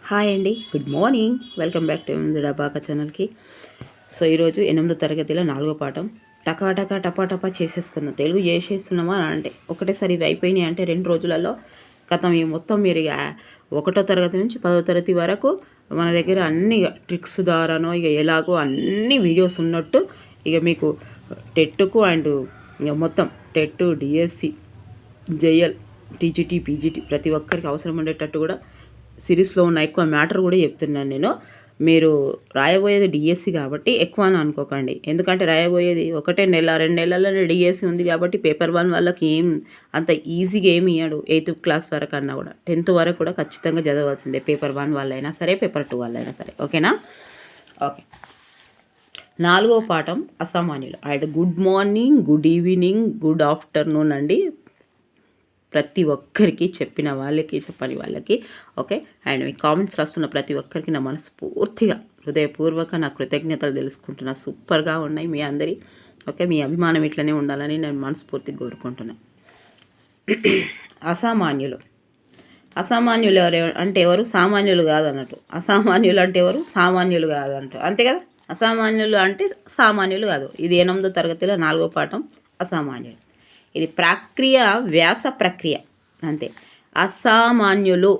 Hi అండి, good morning. Welcome back to డబాకా ఛానల్కి. సో ఈరోజు 8వ తరగతిలో 4వ పాఠం టకా టపా చేసేసుకున్నాం. తెలుగు చేసేస్తున్నామా అంటే ఒకటేసారి ఇవి అయిపోయినాయి అంటే 2 రోజులలో కథం ఈ మొత్తం మీరు ఇక 1వ తరగతి నుంచి 10వ తరగతి వరకు మన దగ్గర అన్ని ట్రిక్స్ ద్వారానో ఇక ఎలాగో అన్ని వీడియోస్ ఉన్నట్టు ఇక మీకు టెట్కు అండ్ ఇక మొత్తం TET, DSC, JL, TGT, PGT ప్రతి ఒక్కరికి అవసరం ఉండేటట్టు కూడా సిరీస్లో ఉన్న ఎక్కువ మ్యాటర్ కూడా చెప్తున్నాను నేను. మీరు రాయబోయేది డిఎస్సి కాబట్టి ఎక్కువ అని అనుకోకండి. ఎందుకంటే రాయబోయేది 1 నెల 2 నెలల్లోనే డిఎస్సి ఉంది కాబట్టి పేపర్ 1 వాళ్ళకి ఏం అంత ఈజీగా ఏమి ఇవ్వడు. 8th క్లాస్ వరకు అన్నా కూడా 10th వరకు కూడా ఖచ్చితంగా చదవాల్సిందే. పేపర్ 1 వాళ్ళైనా సరే, పేపర్ 2 వాళ్ళైనా సరే. ఓకేనా? ఓకే. 4వ పాఠం అసామాన్యులు. And good morning, good evening, good afternoon అండి ప్రతి ఒక్కరికి, చెప్పిన వాళ్ళకి చెప్పని వాళ్ళకి. ఓకే. అండ్ మీ కామెంట్స్ రాస్తున్న ప్రతి ఒక్కరికి నా మనస్ఫూర్తిగా హృదయపూర్వక నా కృతజ్ఞతలు తెలుసుకుంటున్నా. సూపర్గా ఉన్నాయి మీ అందరి. ఓకే. మీ అభిమానం ఇట్లనే ఉండాలని నేను మనస్ఫూర్తిగా కోరుకుంటున్నాను. అసామాన్యులు. అసామాన్యులు అంటే ఎవరు? సామాన్యులు కాదన్నట్టు. అసామాన్యులు అంటే ఎవరు? సామాన్యులు కాదన్నట్టు. అంతే కదా. అసామాన్యులు అంటే సామాన్యులు కాదు. ఇది 8వ తరగతిలో 4వ పాఠం అసామాన్యులు. ఇది ప్రక్రియ, వ్యాస ప్రక్రియ అంతే. అసామాన్యులు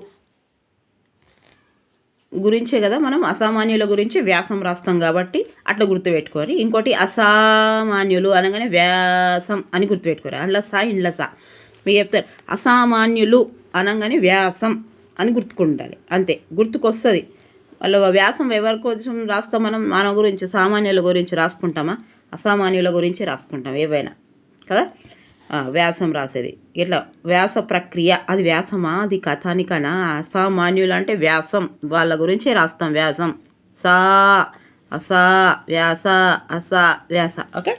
గురించే కదా మనం అసామాన్యుల గురించి వ్యాసం రాస్తాం కాబట్టి అట్లా గుర్తుపెట్టుకోరు. ఇంకోటి అసామాన్యులు అనగానే వ్యాసం అని గుర్తుపెట్టుకోరు. అండ్ల సా ఇండ్ల సా మీకు చెప్తారు. అసామాన్యులు అనగానే వ్యాసం అని గుర్తుకుండాలి. అంతే, గుర్తుకొస్తుంది. వాళ్ళ వ్యాసం ఎవరి కోసం రాస్తాం మనం? మన గురించి, సామాన్యుల గురించి రాసుకుంటామా? అసామాన్యుల గురించి రాసుకుంటాం ఏవైనా కదా. వ్యాసం రాసేది ఇట్లా వ్యాస ప్రక్రియ. అది వ్యాసమా? అది కథానికనా? అసామాన్యులు అంటే వ్యాసం, వాళ్ళ గురించే రాస్తాం వ్యాసం. సా అసా వ్యాస, అసా వ్యాస. ఓకే.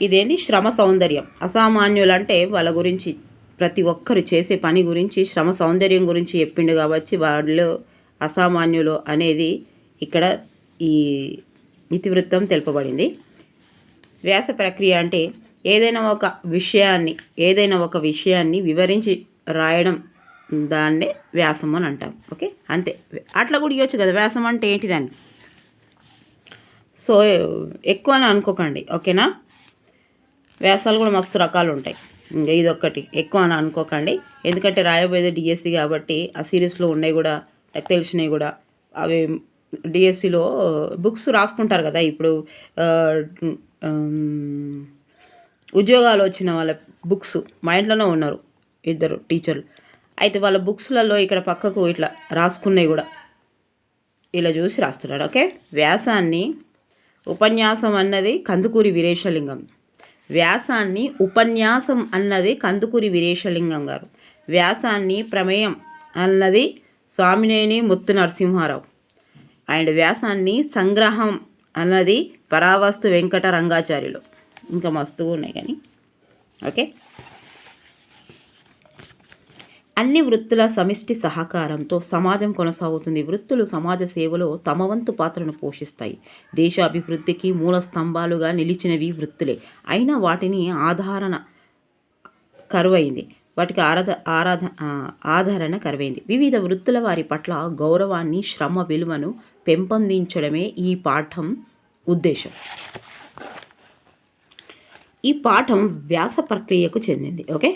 ఇదేంటి? శ్రమ సౌందర్యం. అసామాన్యులు అంటే వాళ్ళ గురించి, ప్రతి ఒక్కరు చేసే పని గురించి, శ్రమ సౌందర్యం గురించి చెప్పిండు కాబట్టి వాళ్ళు అసామాన్యులు అనేది ఇక్కడ ఈ ఇతివృత్తం తెలుపబడింది. వ్యాస ప్రక్రియ అంటే ఏదైనా ఒక విషయాన్ని వివరించి రాయడం, దాన్నే వ్యాసం అని అంటాం. ఓకే. అంతే. అట్లా కూడా ఇవ్వచ్చు కదా వ్యాసం అంటే ఏంటిదని. సో ఎక్కువ అని అనుకోకండి. ఓకేనా. వ్యాసాలు కూడా మస్తు రకాలు ఉంటాయి. ఇంకా ఇదొక్కటి ఎక్కువ అని అనుకోకండి. ఎందుకంటే రాయబోయేది డిఎస్సి కాబట్టి ఆ సిరీస్లో ఉన్నాయి కూడా, తెలిసినవి కూడా. అవి డిఎస్సిలో బుక్స్ రాసుకుంటారు కదా. ఇప్పుడు ఉద్యోగాలు వచ్చిన వాళ్ళ బుక్స్ మా ఇంట్లోనే ఉన్నారు 2 టీచర్లు. అయితే వాళ్ళ బుక్స్లలో ఇక్కడ పక్కకు ఇట్లా రాసుకున్నవి కూడా ఇలా చూసి రాస్తున్నాడు. ఓకే. వ్యాసాన్ని ఉపన్యాసం అన్నది కందుకూరి వీరేశలింగం. వ్యాసాన్ని ఉపన్యాసం అన్నది కందుకూరి వీరేశలింగం గారు. వ్యాసాన్ని ప్రమేయం అన్నది స్వామినేని ముత్తు నరసింహారావు. అండ్ వ్యాసాన్ని సంగ్రహం అన్నది పరావస్తు వెంకట రంగాచార్యులు. ఇంకా మస్తుగా ఉన్నాయి కానీ. ఓకే. అన్ని వృత్తుల సమిష్టి సహకారంతో సమాజం కొనసాగుతుంది. వృత్తులు సమాజ సేవలో తమ వంతు పాత్రను పోషిస్తాయి. దేశ అభివృద్ధికి మూల స్తంభాలుగా నిలిచినవి వృత్తులే. అయినా వాటిని వాటికి ఆదరణ కరువైంది. వివిధ వృత్తుల వారి పట్ల గౌరవాన్ని, శ్రమ విలువను పెంపొందించడమే ఈ పాఠం ఉద్దేశం. ఈ పాఠం వ్యాస ప్రక్రియకు చెందింది. ఓకే.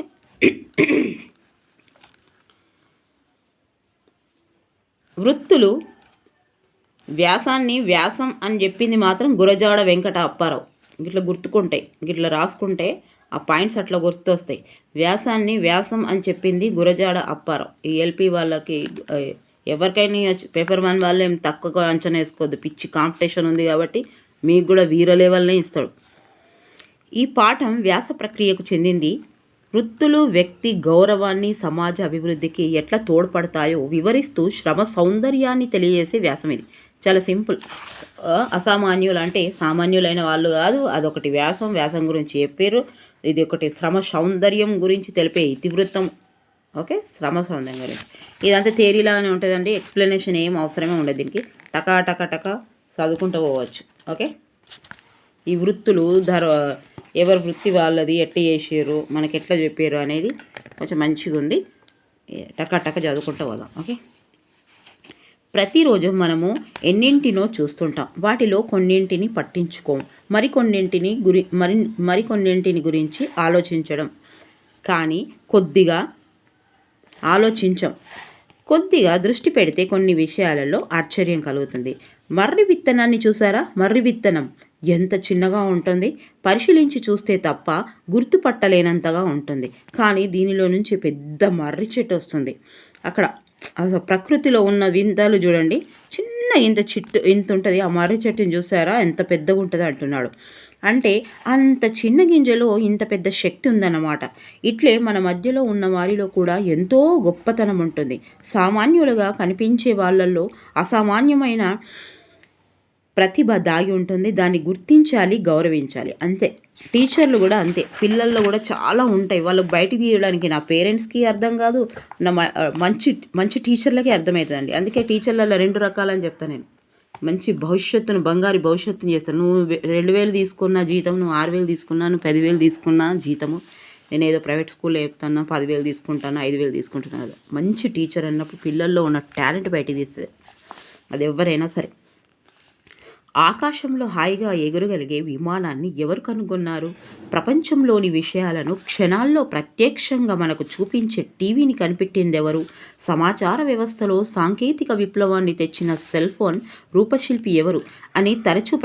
వృత్తులు వ్యాసాన్ని వ్యాసం అని చెప్పింది మాత్రం గురజాడ వెంకట అప్పారావు. ఇట్లా గుర్తుకుంటాయి, ఇట్లా రాసుకుంటే ఆ పాయింట్స్ అట్లా గుర్తొస్తాయి. వ్యాసాన్ని వ్యాసం అని చెప్పింది గురజాడ అప్పారావు. ఈ ఎల్పి వాళ్ళకి ఎవరికైనా పేపర్ 1 వాళ్ళు ఏం తక్కువగా అంచనా వేసుకోవద్దు. పిచ్చి కాంపిటీషన్ ఉంది కాబట్టి మీకు కూడా వీర లెవెల్నే ఇస్తాడు. ఈ పాఠం వ్యాస ప్రక్రియకు చెందింది. వృత్తులు వ్యక్తి గౌరవాన్ని, సమాజ అభివృద్ధికి ఎట్లా తోడ్పడతాయో వివరిస్తూ శ్రమ సౌందర్యాన్ని తెలియజేసే వ్యాసం ఇది. చాలా సింపుల్. అసామాన్యులు అంటే సామాన్యులైన వాళ్ళు కాదు. అదొకటి వ్యాసం. వ్యాసం గురించి చెప్పారు. ఇది ఒకటి శ్రమ సౌందర్యం గురించి తెలిపే ఇతివృత్తం. ఓకే. శ్రమ సౌందర్యం గురించి ఇదంతా థియరీలాగానే ఉంటుందండి. ఎక్స్ప్లెనేషన్ ఏం అవసరమే ఉండదు దీనికి. టకా చదువుకుంటూ పోవచ్చు. ఓకే. ఈ వృత్తులు ఎవరి వృత్తి వాళ్ళది, ఎట్లా చేసారు, మనకి ఎట్లా చెప్పారు అనేది కొంచెం మంచిగా ఉంది. టకా చదువుకుంటూ పోదాం. ఓకే. ప్రతిరోజు మనము ఎన్నింటినో చూస్తుంటాం. వాటిలో కొన్నింటిని పట్టించుకోం. మరికొన్నింటిని గురించి ఆలోచించడం. కానీ కొద్దిగా దృష్టి పెడితే కొన్ని విషయాలలో ఆశ్చర్యం కలుగుతుంది. మర్రి విత్తనాన్ని చూసారా? మర్రి విత్తనం ఎంత చిన్నగా ఉంటుంది. పరిశీలించి చూస్తే తప్ప గుర్తుపట్టలేనంతగా ఉంటుంది. కానీ దీనిలో నుంచి పెద్ద మర్రి చెట్టు వస్తుంది. అక్కడ అసలు ప్రకృతిలో ఉన్న వింతలు చూడండి. చిన్న ఇంత ఉంటుంది. ఆ మర్రి చెట్టుని చూసారా ఎంత పెద్దగా ఉంటుంది అంటున్నాడు. అంటే అంత చిన్న గింజలో ఇంత పెద్ద శక్తి ఉందన్నమాట. ఇట్లే మన మధ్యలో ఉన్న వారిలో కూడా ఎంతో గొప్పతనం ఉంటుంది. సామాన్యులుగా కనిపించే వాళ్ళల్లో అసామాన్యమైన ప్రతిభ దాగి ఉంటుంది. దాన్ని గుర్తించాలి, గౌరవించాలి. అంతే. టీచర్లు కూడా అంతే. పిల్లల్లో కూడా చాలా ఉంటాయి. వాళ్ళకి బయటికి తీయడానికి నా పేరెంట్స్కి అర్థం కాదు, నా మంచి టీచర్లకే అర్థమవుతుందండి. అందుకే టీచర్లలో 2 రకాలని చెప్తాను నేను. మంచి భవిష్యత్తును, బంగారు భవిష్యత్తును చేస్తాను. నువ్వు 2,000 తీసుకున్న జీతం, నువ్వు 6,000 తీసుకున్నా, నువ్వు 10,000 తీసుకున్నా జీతము, నేను ఏదో ప్రైవేట్ స్కూల్లో చెప్తాను 10,000 తీసుకుంటాను, 5,000 తీసుకుంటున్నాను కదా. మంచి టీచర్ అన్నప్పుడు పిల్లల్లో ఉన్న టాలెంట్ బయటికి తీస్తుంది. అది ఎవరైనా సరే. ఆకాశంలో హాయిగా ఎగురగలిగే విమానాన్ని ఎవరు కనుగొన్నారు? ప్రపంచంలోని విషయాలను క్షణాల్లో ప్రత్యక్షంగా మనకు చూపించే టీవీని కనిపెట్టిందెవరు? సమాచార వ్యవస్థలో సాంకేతిక విప్లవాన్ని తెచ్చిన సెల్ ఫోన్ రూపశిల్పి ఎవరు అని తరచూ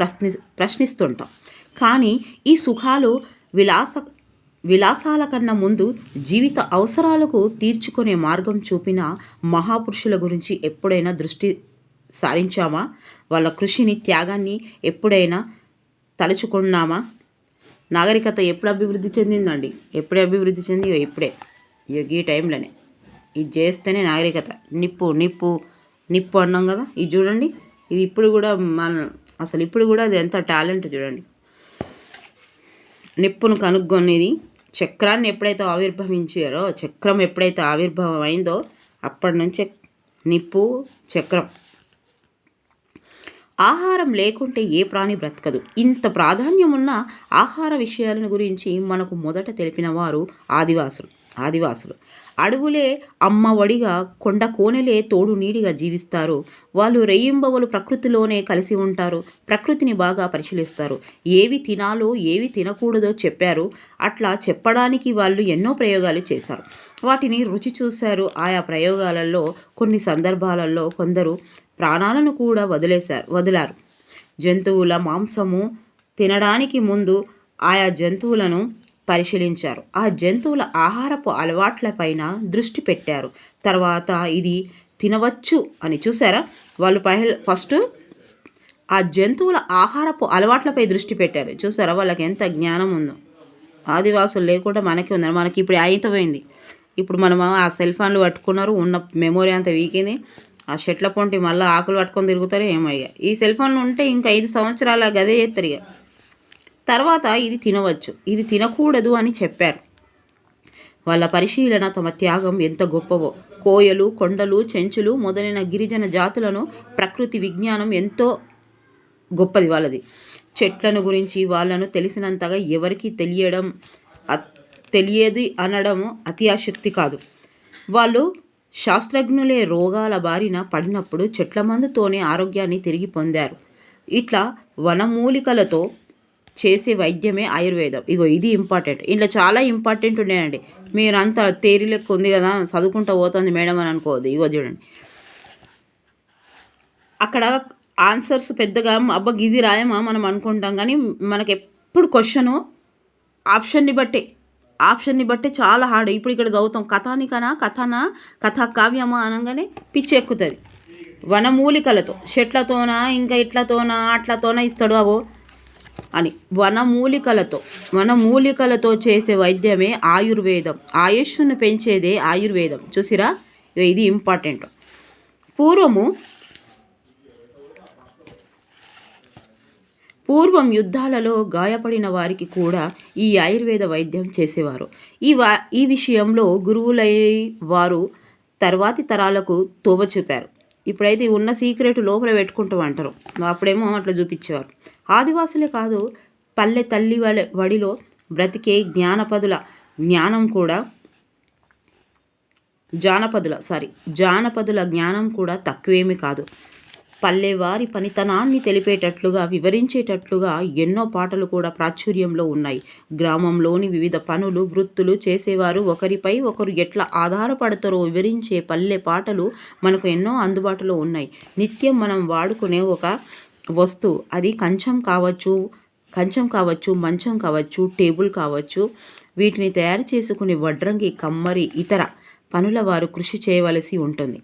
ప్రశ్నిస్తుంటాం. కానీ ఈ సుఖాలు విలాసాల కన్నా ముందు జీవిత అవసరాలకు తీర్చుకునే మార్గం చూపిన మహాపురుషుల గురించి ఎప్పుడైనా దృష్టి సారించామా? వాళ్ళ కృషిని, త్యాగాన్ని ఎప్పుడైనా తలుచుకున్నామా? నాగరికత ఎప్పుడు అభివృద్ధి చెందిందండి? ఎప్పుడే అభివృద్ధి చెంది? ఇప్పుడే, ఈ టైంలోనే. ఇది చేస్తేనే నాగరికత. నిప్పు అన్నాం కదా. ఇది చూడండి. ఇది ఇప్పుడు కూడా ఇప్పుడు కూడా అది ఎంత టాలెంట్ చూడండి. నిప్పును కనుగొనేది. చక్రాన్ని ఎప్పుడైతే ఆవిర్భవించారో, చక్రం ఎప్పుడైతే ఆవిర్భావం అయిందో అప్పటి నుంచే నిప్పు, చక్రం. ఆహారం లేకుంటే ఏ ప్రాణి బ్రతకదు. ఇంత ప్రాధాన్యం ఉన్న ఆహార విషయాలను గురించి మనకు మొదట తెలిపిన వారు ఆదివాసులు. అడవులే అమ్మఒడిగా, కొండ కోనలే తోడు నీడిగా జీవిస్తారు. వాళ్ళు రెయ్యింబవలు ప్రకృతిలోనే కలిసి ఉంటారు. ప్రకృతిని బాగా పరిశీలిస్తారు. ఏవి తినాలో ఏవి తినకూడదో చెప్పారు. అట్లా చెప్పడానికి వాళ్ళు ఎన్నో ప్రయోగాలు చేశారు. వాటిని రుచి చూశారు. ఆయా ప్రయోగాలలో కొన్ని సందర్భాలలో కొందరు ప్రాణాలను కూడా వదిలారు. జంతువుల మాంసము తినడానికి ముందు ఆయా జంతువులను పరిశీలించారు. ఆ జంతువుల ఆహారపు అలవాట్లపైన దృష్టి పెట్టారు. తర్వాత ఇది తినవచ్చు అని చూసారా? వాళ్ళు ఫస్ట్ ఆ జంతువుల ఆహారపు అలవాట్లపై దృష్టి పెట్టారు. చూసారా వాళ్ళకి ఎంత జ్ఞానం ఉందో. ఆదివాసులు లేకుండా మనకి ఉందని. మనకి ఇప్పుడు అయితమైంది. ఇప్పుడు మనం ఆ సెల్ ఫోన్లు పట్టుకున్నారు. ఉన్న మెమొరీ అంతా వీకింది. ఆ చెట్ల పొంటి మళ్ళీ ఆకులు పట్టుకొని తిరుగుతారు. ఏమో ఇక ఈ సెల్ ఫోన్లు ఉంటే ఇంకా 5 సంవత్సరాల గదే చేస్తారు. ఇక తర్వాత ఇది తినవచ్చు, ఇది తినకూడదు అని చెప్పారు. వాళ్ళ పరిశీలన, తమ త్యాగం ఎంత గొప్పవో. కోయలు, కొండలు, చెంచులు మొదలైన గిరిజన జాతులను ప్రకృతి విజ్ఞానం ఎంతో గొప్పది వాళ్ళది. చెట్లను గురించి వాళ్ళను తెలిసినంతగా ఎవరికి తెలియదు అనడం అతిశయోక్తి కాదు. వాళ్ళు శాస్త్రజ్ఞులే రోగాల బారిన పడినప్పుడు చెట్ల మందుతోనే ఆరోగ్యాన్ని తిరిగి పొందారు. ఇట్లా వనమూలికలతో చేసే వైద్యమే ఆయుర్వేదం. ఇది ఇంపార్టెంట్. ఇంట్లో చాలా ఇంపార్టెంట్ ఉన్నాయండి. మీరంతా తేరి లెక్క ఉంది కదా, చదువుకుంటూ పోతుంది మేడం అని అనుకోవద్దు. చూడండి, అక్కడ ఆన్సర్స్ పెద్దగా ఇది రాయమా మనం అనుకుంటాం. కానీ మనకు ఎప్పుడు క్వశ్చను ఆప్షన్ని బట్టే చాలా హార్డ్. ఇప్పుడు ఇక్కడ చదువుతాం కథా కావ్యమా అనగానే పిచ్చి ఎక్కుతుంది. వనమూలికలతో, చెట్లతోనా ఇంకా ఇట్లతోనా అట్లతోనా ఇస్తాడు అగో అని. వనమూలికలతో చేసే వైద్యమే ఆయుర్వేదం. ఆయుష్ను పెంచేదే ఆయుర్వేదం. చూసిరా, ఇది ఇంపార్టెంట్. పూర్వం యుద్ధాలలో గాయపడిన వారికి కూడా ఈ ఆయుర్వేద వైద్యం చేసేవారు. ఈ విషయంలో గురువులై వారు తర్వాతి తరాలకు తోవ చూపారు. ఇప్పుడైతే ఉన్న సీక్రెట్ లోపల పెట్టుకుంటూ అంటారు. అప్పుడేమో అట్లా చూపించేవారు. ఆదివాసులే కాదు, పల్లె తల్లి వడిలో బ్రతికే జ్ఞానపదుల జ్ఞానం కూడా జానపదుల జ్ఞానం కూడా తక్కువేమీ కాదు. పల్లెవారి పనితనాన్ని తెలిపేటట్లుగా, వివరించేటట్లుగా ఎన్నో పాటలు కూడా ప్రాచుర్యంలో ఉన్నాయి. గ్రామంలోని వివిధ పనులు, వృత్తులు చేసేవారు ఒకరిపై ఒకరు ఎట్లా ఆధారపడతారో వివరించే పల్లె పాటలు మనకు ఎన్నో అందుబాటులో ఉన్నాయి. నిత్యం మనం వాడుకునే ఒక వస్తువు, అది కంచం కావచ్చు, మంచం కావచ్చు, టేబుల్ కావచ్చు, వీటిని తయారు చేసుకునే వడ్రంగి, కమ్మరి, ఇతర పనుల వారు కృషి చేయవలసి ఉంటుంది.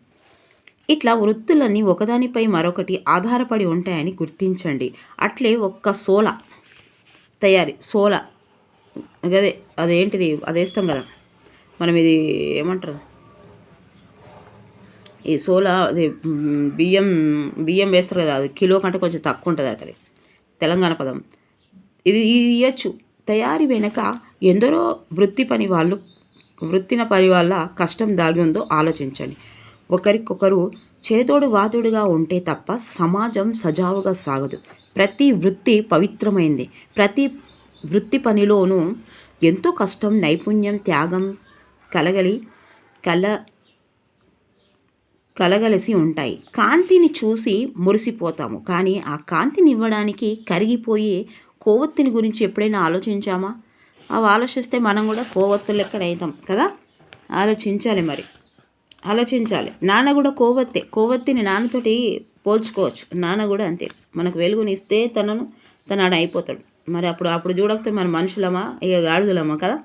ఇట్లా వృత్తులన్నీ ఒకదానిపై మరొకటి ఆధారపడి ఉంటాయని గుర్తించండి. అట్లే ఒక్క సోల అదేంటిది, అది వేస్తాం కదా మనం, ఇది ఏమంటారు, ఈ సోలా అది బియ్యం వేస్తారు కదా, అది కిలో కంటే కొంచెం తక్కువ ఉంటుంది అది తెలంగాణ పదం. ఇది ఇవ్వచ్చు. తయారీ వెనక ఎందరో వృత్తిన పని వాళ్ళ కష్టం దాగి ఉందో ఆలోచించండి. ఒకరికొకరు చేదోడు వాదుడుగా ఉంటే తప్ప సమాజం సజావుగా సాగదు. ప్రతి వృత్తి పవిత్రమైంది. ప్రతి వృత్తి పనిలోనూ ఎంతో కష్టం, నైపుణ్యం, త్యాగం కలగలిసి ఉంటాయి. కాంతిని చూసి మురిసిపోతాము, కానీ ఆ కాంతిని ఇవ్వడానికి కరిగిపోయే కొవ్వొత్తిని గురించి ఎప్పుడైనా ఆలోచించామా? అవి ఆలోచిస్తే మనం కూడా కొవ్వొత్తుల లెక్కన అవుతాం కదా. ఆలోచించాలి. నాన్న కూడా కొవ్వొత్తిని నాన్నతోటి పోల్చుకోవచ్చు. నాన్న కూడా అంతే, మనకు వెలుగునిస్తే తను అయిపోతాడు. మరి అప్పుడు చూడకపోతే మన మనుషులమా, ఇక గాడిదలమా కదా.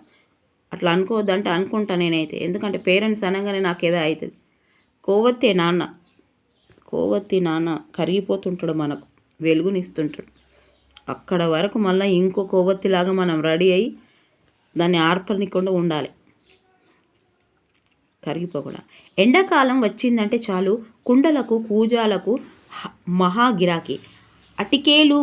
అట్లా అనుకోవద్దంటే అనుకుంటా నేనైతే. ఎందుకంటే పేరెంట్స్ అనగానే నాకేదో అవుతుంది. కొవ్వొత్తి నాన్న కరిగిపోతుంటాడు, మనకు వెలుగునిస్తుంటాడు. అక్కడ వరకు మళ్ళీ ఇంకో కొవ్వొత్తిలాగా మనం రెడీ అయ్యి దాన్ని ఆర్పనికుండా ఉండాలి, కరిగిపోకుండా. ఎండాకాలం వచ్చిందంటే చాలు, కుండలకు, కూజాలకు మహా గిరాకీ. అటికేలు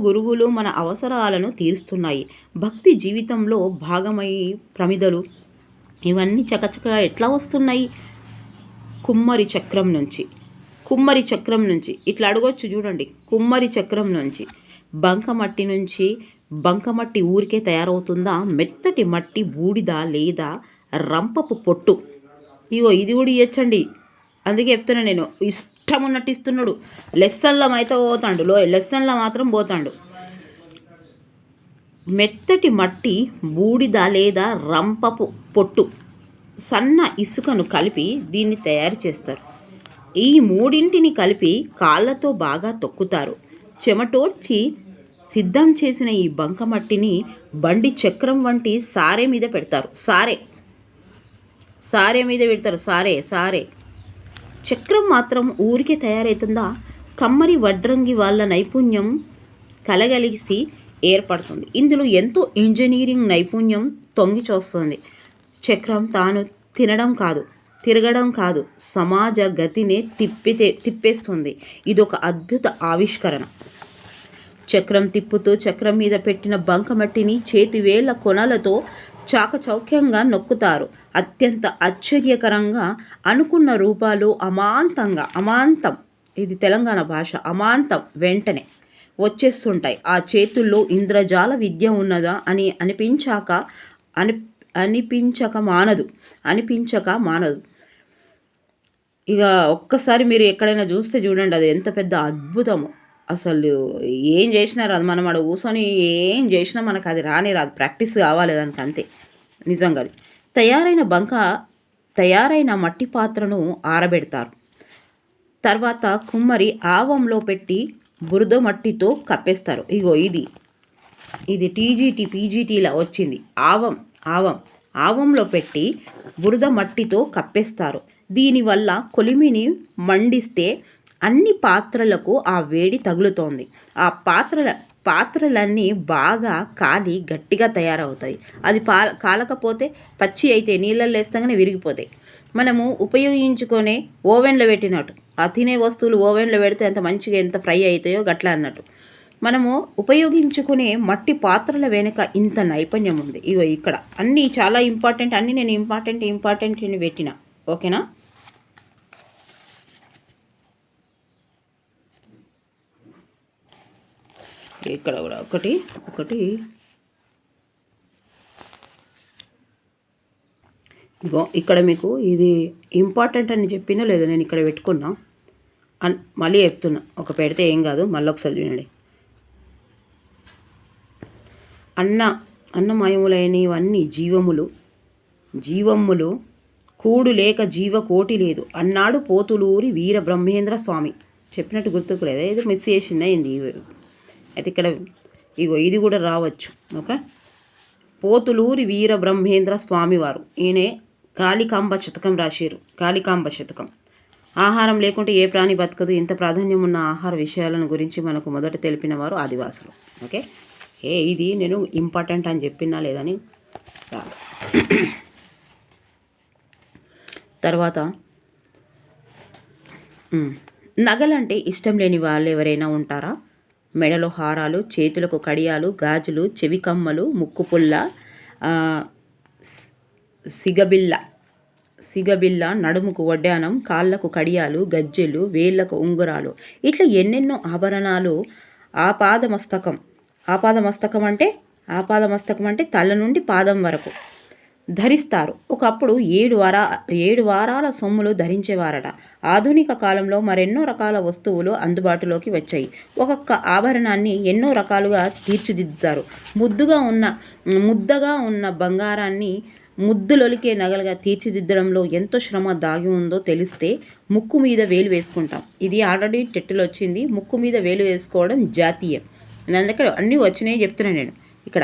గురుగులు మన అవసరాలను తీరుస్తున్నాయి. భక్తి జీవితంలో భాగమై ప్రమిదలు ఇవన్నీ చకచక ఎట్లా వస్తున్నాయి? కుమ్మరి చక్రం నుంచి ఇట్లా అడగొచ్చు చూడండి. కుమ్మరి చక్రం నుంచి బంకమట్టి ఊరికే తయారవుతుందా? మెత్తటి మట్టి బూడిద లేదా రంపపు పొట్టు? ఇగో ఇది కూడా ఇవ్వచ్చండి. అందుకే చెప్తున్నా నేను, ఇష్టం ఉన్నట్టు ఇస్తున్నాడు. లెసన్లో అయితే పోతాడు, లెసన్లో మాత్రం పోతాడు. మెత్తటి మట్టి, బూడిద లేదా రంపపు పొట్టు, సన్న ఇసుకను కలిపి దీన్ని తయారు చేస్తారు. ఈ మూడింటిని కలిపి కాళ్ళతో బాగా తొక్కుతారు. చెమటోడ్చి సిద్ధం చేసిన ఈ బంకమట్టిని బండి చక్రం వంటి సారే మీద పెడతారు. సారే చక్రం మాత్రం ఊరికే తయారవుతుందా? కమ్మరి, వడ్రంగి వాళ్ళ నైపుణ్యం కలగలిసి ఏర్పడుతుంది. ఇందులో ఎంతో ఇంజనీరింగ్ నైపుణ్యం తొంగి చూస్తుంది. చక్రం తాను తిరగడం కాదు, సమాజ గతినే తిప్పేస్తుంది. ఇదొక అద్భుత ఆవిష్కరణ. చక్రం తిప్పుతూ చక్రం మీద పెట్టిన బంకమట్టిని చేతివేళ్ల కొనలతో చాకచౌక్యంగా నొక్కుతారు. అత్యంత ఆశ్చర్యకరంగా అనుకున్న రూపాలు అమాంతం, ఇది తెలంగాణ భాష, అమాంతం వెంటనే వచ్చేస్తుంటాయి. ఆ చేతుల్లో ఇంద్రజాల విద్య ఉన్నదా అని అనిపించక మానదు. ఇక ఒక్కసారి మీరు ఎక్కడైనా చూస్తే చూడండి, అది ఎంత పెద్ద అద్భుతమో. అసలు ఏం చేసినా రాదు, మనం అక్కడ కూర్చొని ఏం చేసినా మనకు అది రాదు, ప్రాక్టీస్ కావాలి దానికి, అంతే. నిజంగా తయారైన మట్టి పాత్రను ఆరబెడతారు. తర్వాత కుమ్మరి ఆవంలో పెట్టి బురద మట్టితో కప్పేస్తారు. ఇగో ఇది పీజీటీలా వచ్చింది. ఆవంలో పెట్టి బురద మట్టితో కప్పేస్తారు. దీనివల్ల కొలిమిని మండిస్తే అన్ని పాత్రలకు ఆ వేడి తగులుతోంది. ఆ పాత్రలన్నీ బాగా కాలి గట్టిగా తయారవుతాయి. అది కాలకపోతే పచ్చి అయితే నీళ్ళల్లో వేస్తాగానే విరిగిపోతాయి. మనము ఉపయోగించుకునే ఓవెన్లో పెట్టినట్టు, ఆ తినే వస్తువులు ఓవెన్లో పెడితే ఎంత మంచిగా ఎంత ఫ్రై అవుతాయో గట్లా అన్నట్టు, మనము ఉపయోగించుకునే మట్టి పాత్రల వెనుక ఇంత నైపుణ్యం ఉంది. ఇగో ఇక్కడ అన్నీ చాలా ఇంపార్టెంట్, అన్నీ నేను ఇంపార్టెంట్ అని పెట్టిన, ఓకేనా? ఇక్కడ కూడా ఒకటి ఇగో ఇక్కడ మీకు ఇది ఇంపార్టెంట్ అని చెప్పినా లేదా నేను ఇక్కడ పెట్టుకున్నా మళ్ళీ చెప్తున్నా, ఒక పెడితే ఏం కాదు, మళ్ళీ ఒకసారి చూడండి. అన్నమయములైనవన్నీ జీవములు కూడు లేక జీవకోటి లేదు అన్నాడు పోతులూరి వీర బ్రహ్మేంద్ర స్వామి. చెప్పినట్టు గుర్తుకు లేదా? ఇది మిస్ చేసింది అయింది. అయితే ఇక్కడ ఇగో ఇది కూడా రావచ్చు. ఓకే, పోతులూరి వీర బ్రహ్మేంద్ర స్వామి వారు, ఈయనే కాళికాంబ శతకం రాశారు. కాళికాంబ శతకం. ఆహారం లేకుంటే ఏ ప్రాణి బతకదు, ఎంత ప్రాధాన్యం ఉన్న ఆహార విషయాలను గురించి మనకు మొదట తెలిపిన వారు ఆదివాసులు. ఓకే, ఇది నేను ఇంపార్టెంట్ అని చెప్పినా లేదని తర్వాత నగలంటే ఇష్టం లేని వాళ్ళు ఎవరైనా ఉంటారా? మెడలో హారాలు, చేతులకు కడియాలు, గాజులు, చెవి కమ్మలు, ముక్కు పుల్ల, సిగబిల్ల, నడుముకు వడ్డానం, కాళ్ళకు కడియాలు, గజ్జెలు, వేళ్లకు ఉంగురాలు, ఇట్లా ఎన్నెన్నో ఆభరణాలు ఆపాదమస్తకం అంటే తల నుండి పాదం వరకు ధరిస్తారు. ఒకప్పుడు 7 వారాల సొమ్ములు ధరించేవారట. ఆధునిక కాలంలో మరెన్నో రకాల వస్తువులు అందుబాటులోకి వచ్చాయి. ఒక్కొక్క ఆభరణాన్ని ఎన్నో రకాలుగా తీర్చిదిద్దుతారు. ముద్దగా ఉన్న బంగారాన్ని ముద్దులొలికే నగలుగా తీర్చిదిద్దడంలో ఎంతో శ్రమ దాగి ఉందో తెలిస్తే ముక్కు మీద వేలు వేసుకుంటాం. ఇది ఆల్రెడీ టెట్టులో వచ్చింది. ముక్కు మీద వేలు వేసుకోవడం జాతీయం. నేను దగ్గర అన్నీ వచ్చినాయి చెప్తున్నాను నేను ఇక్కడ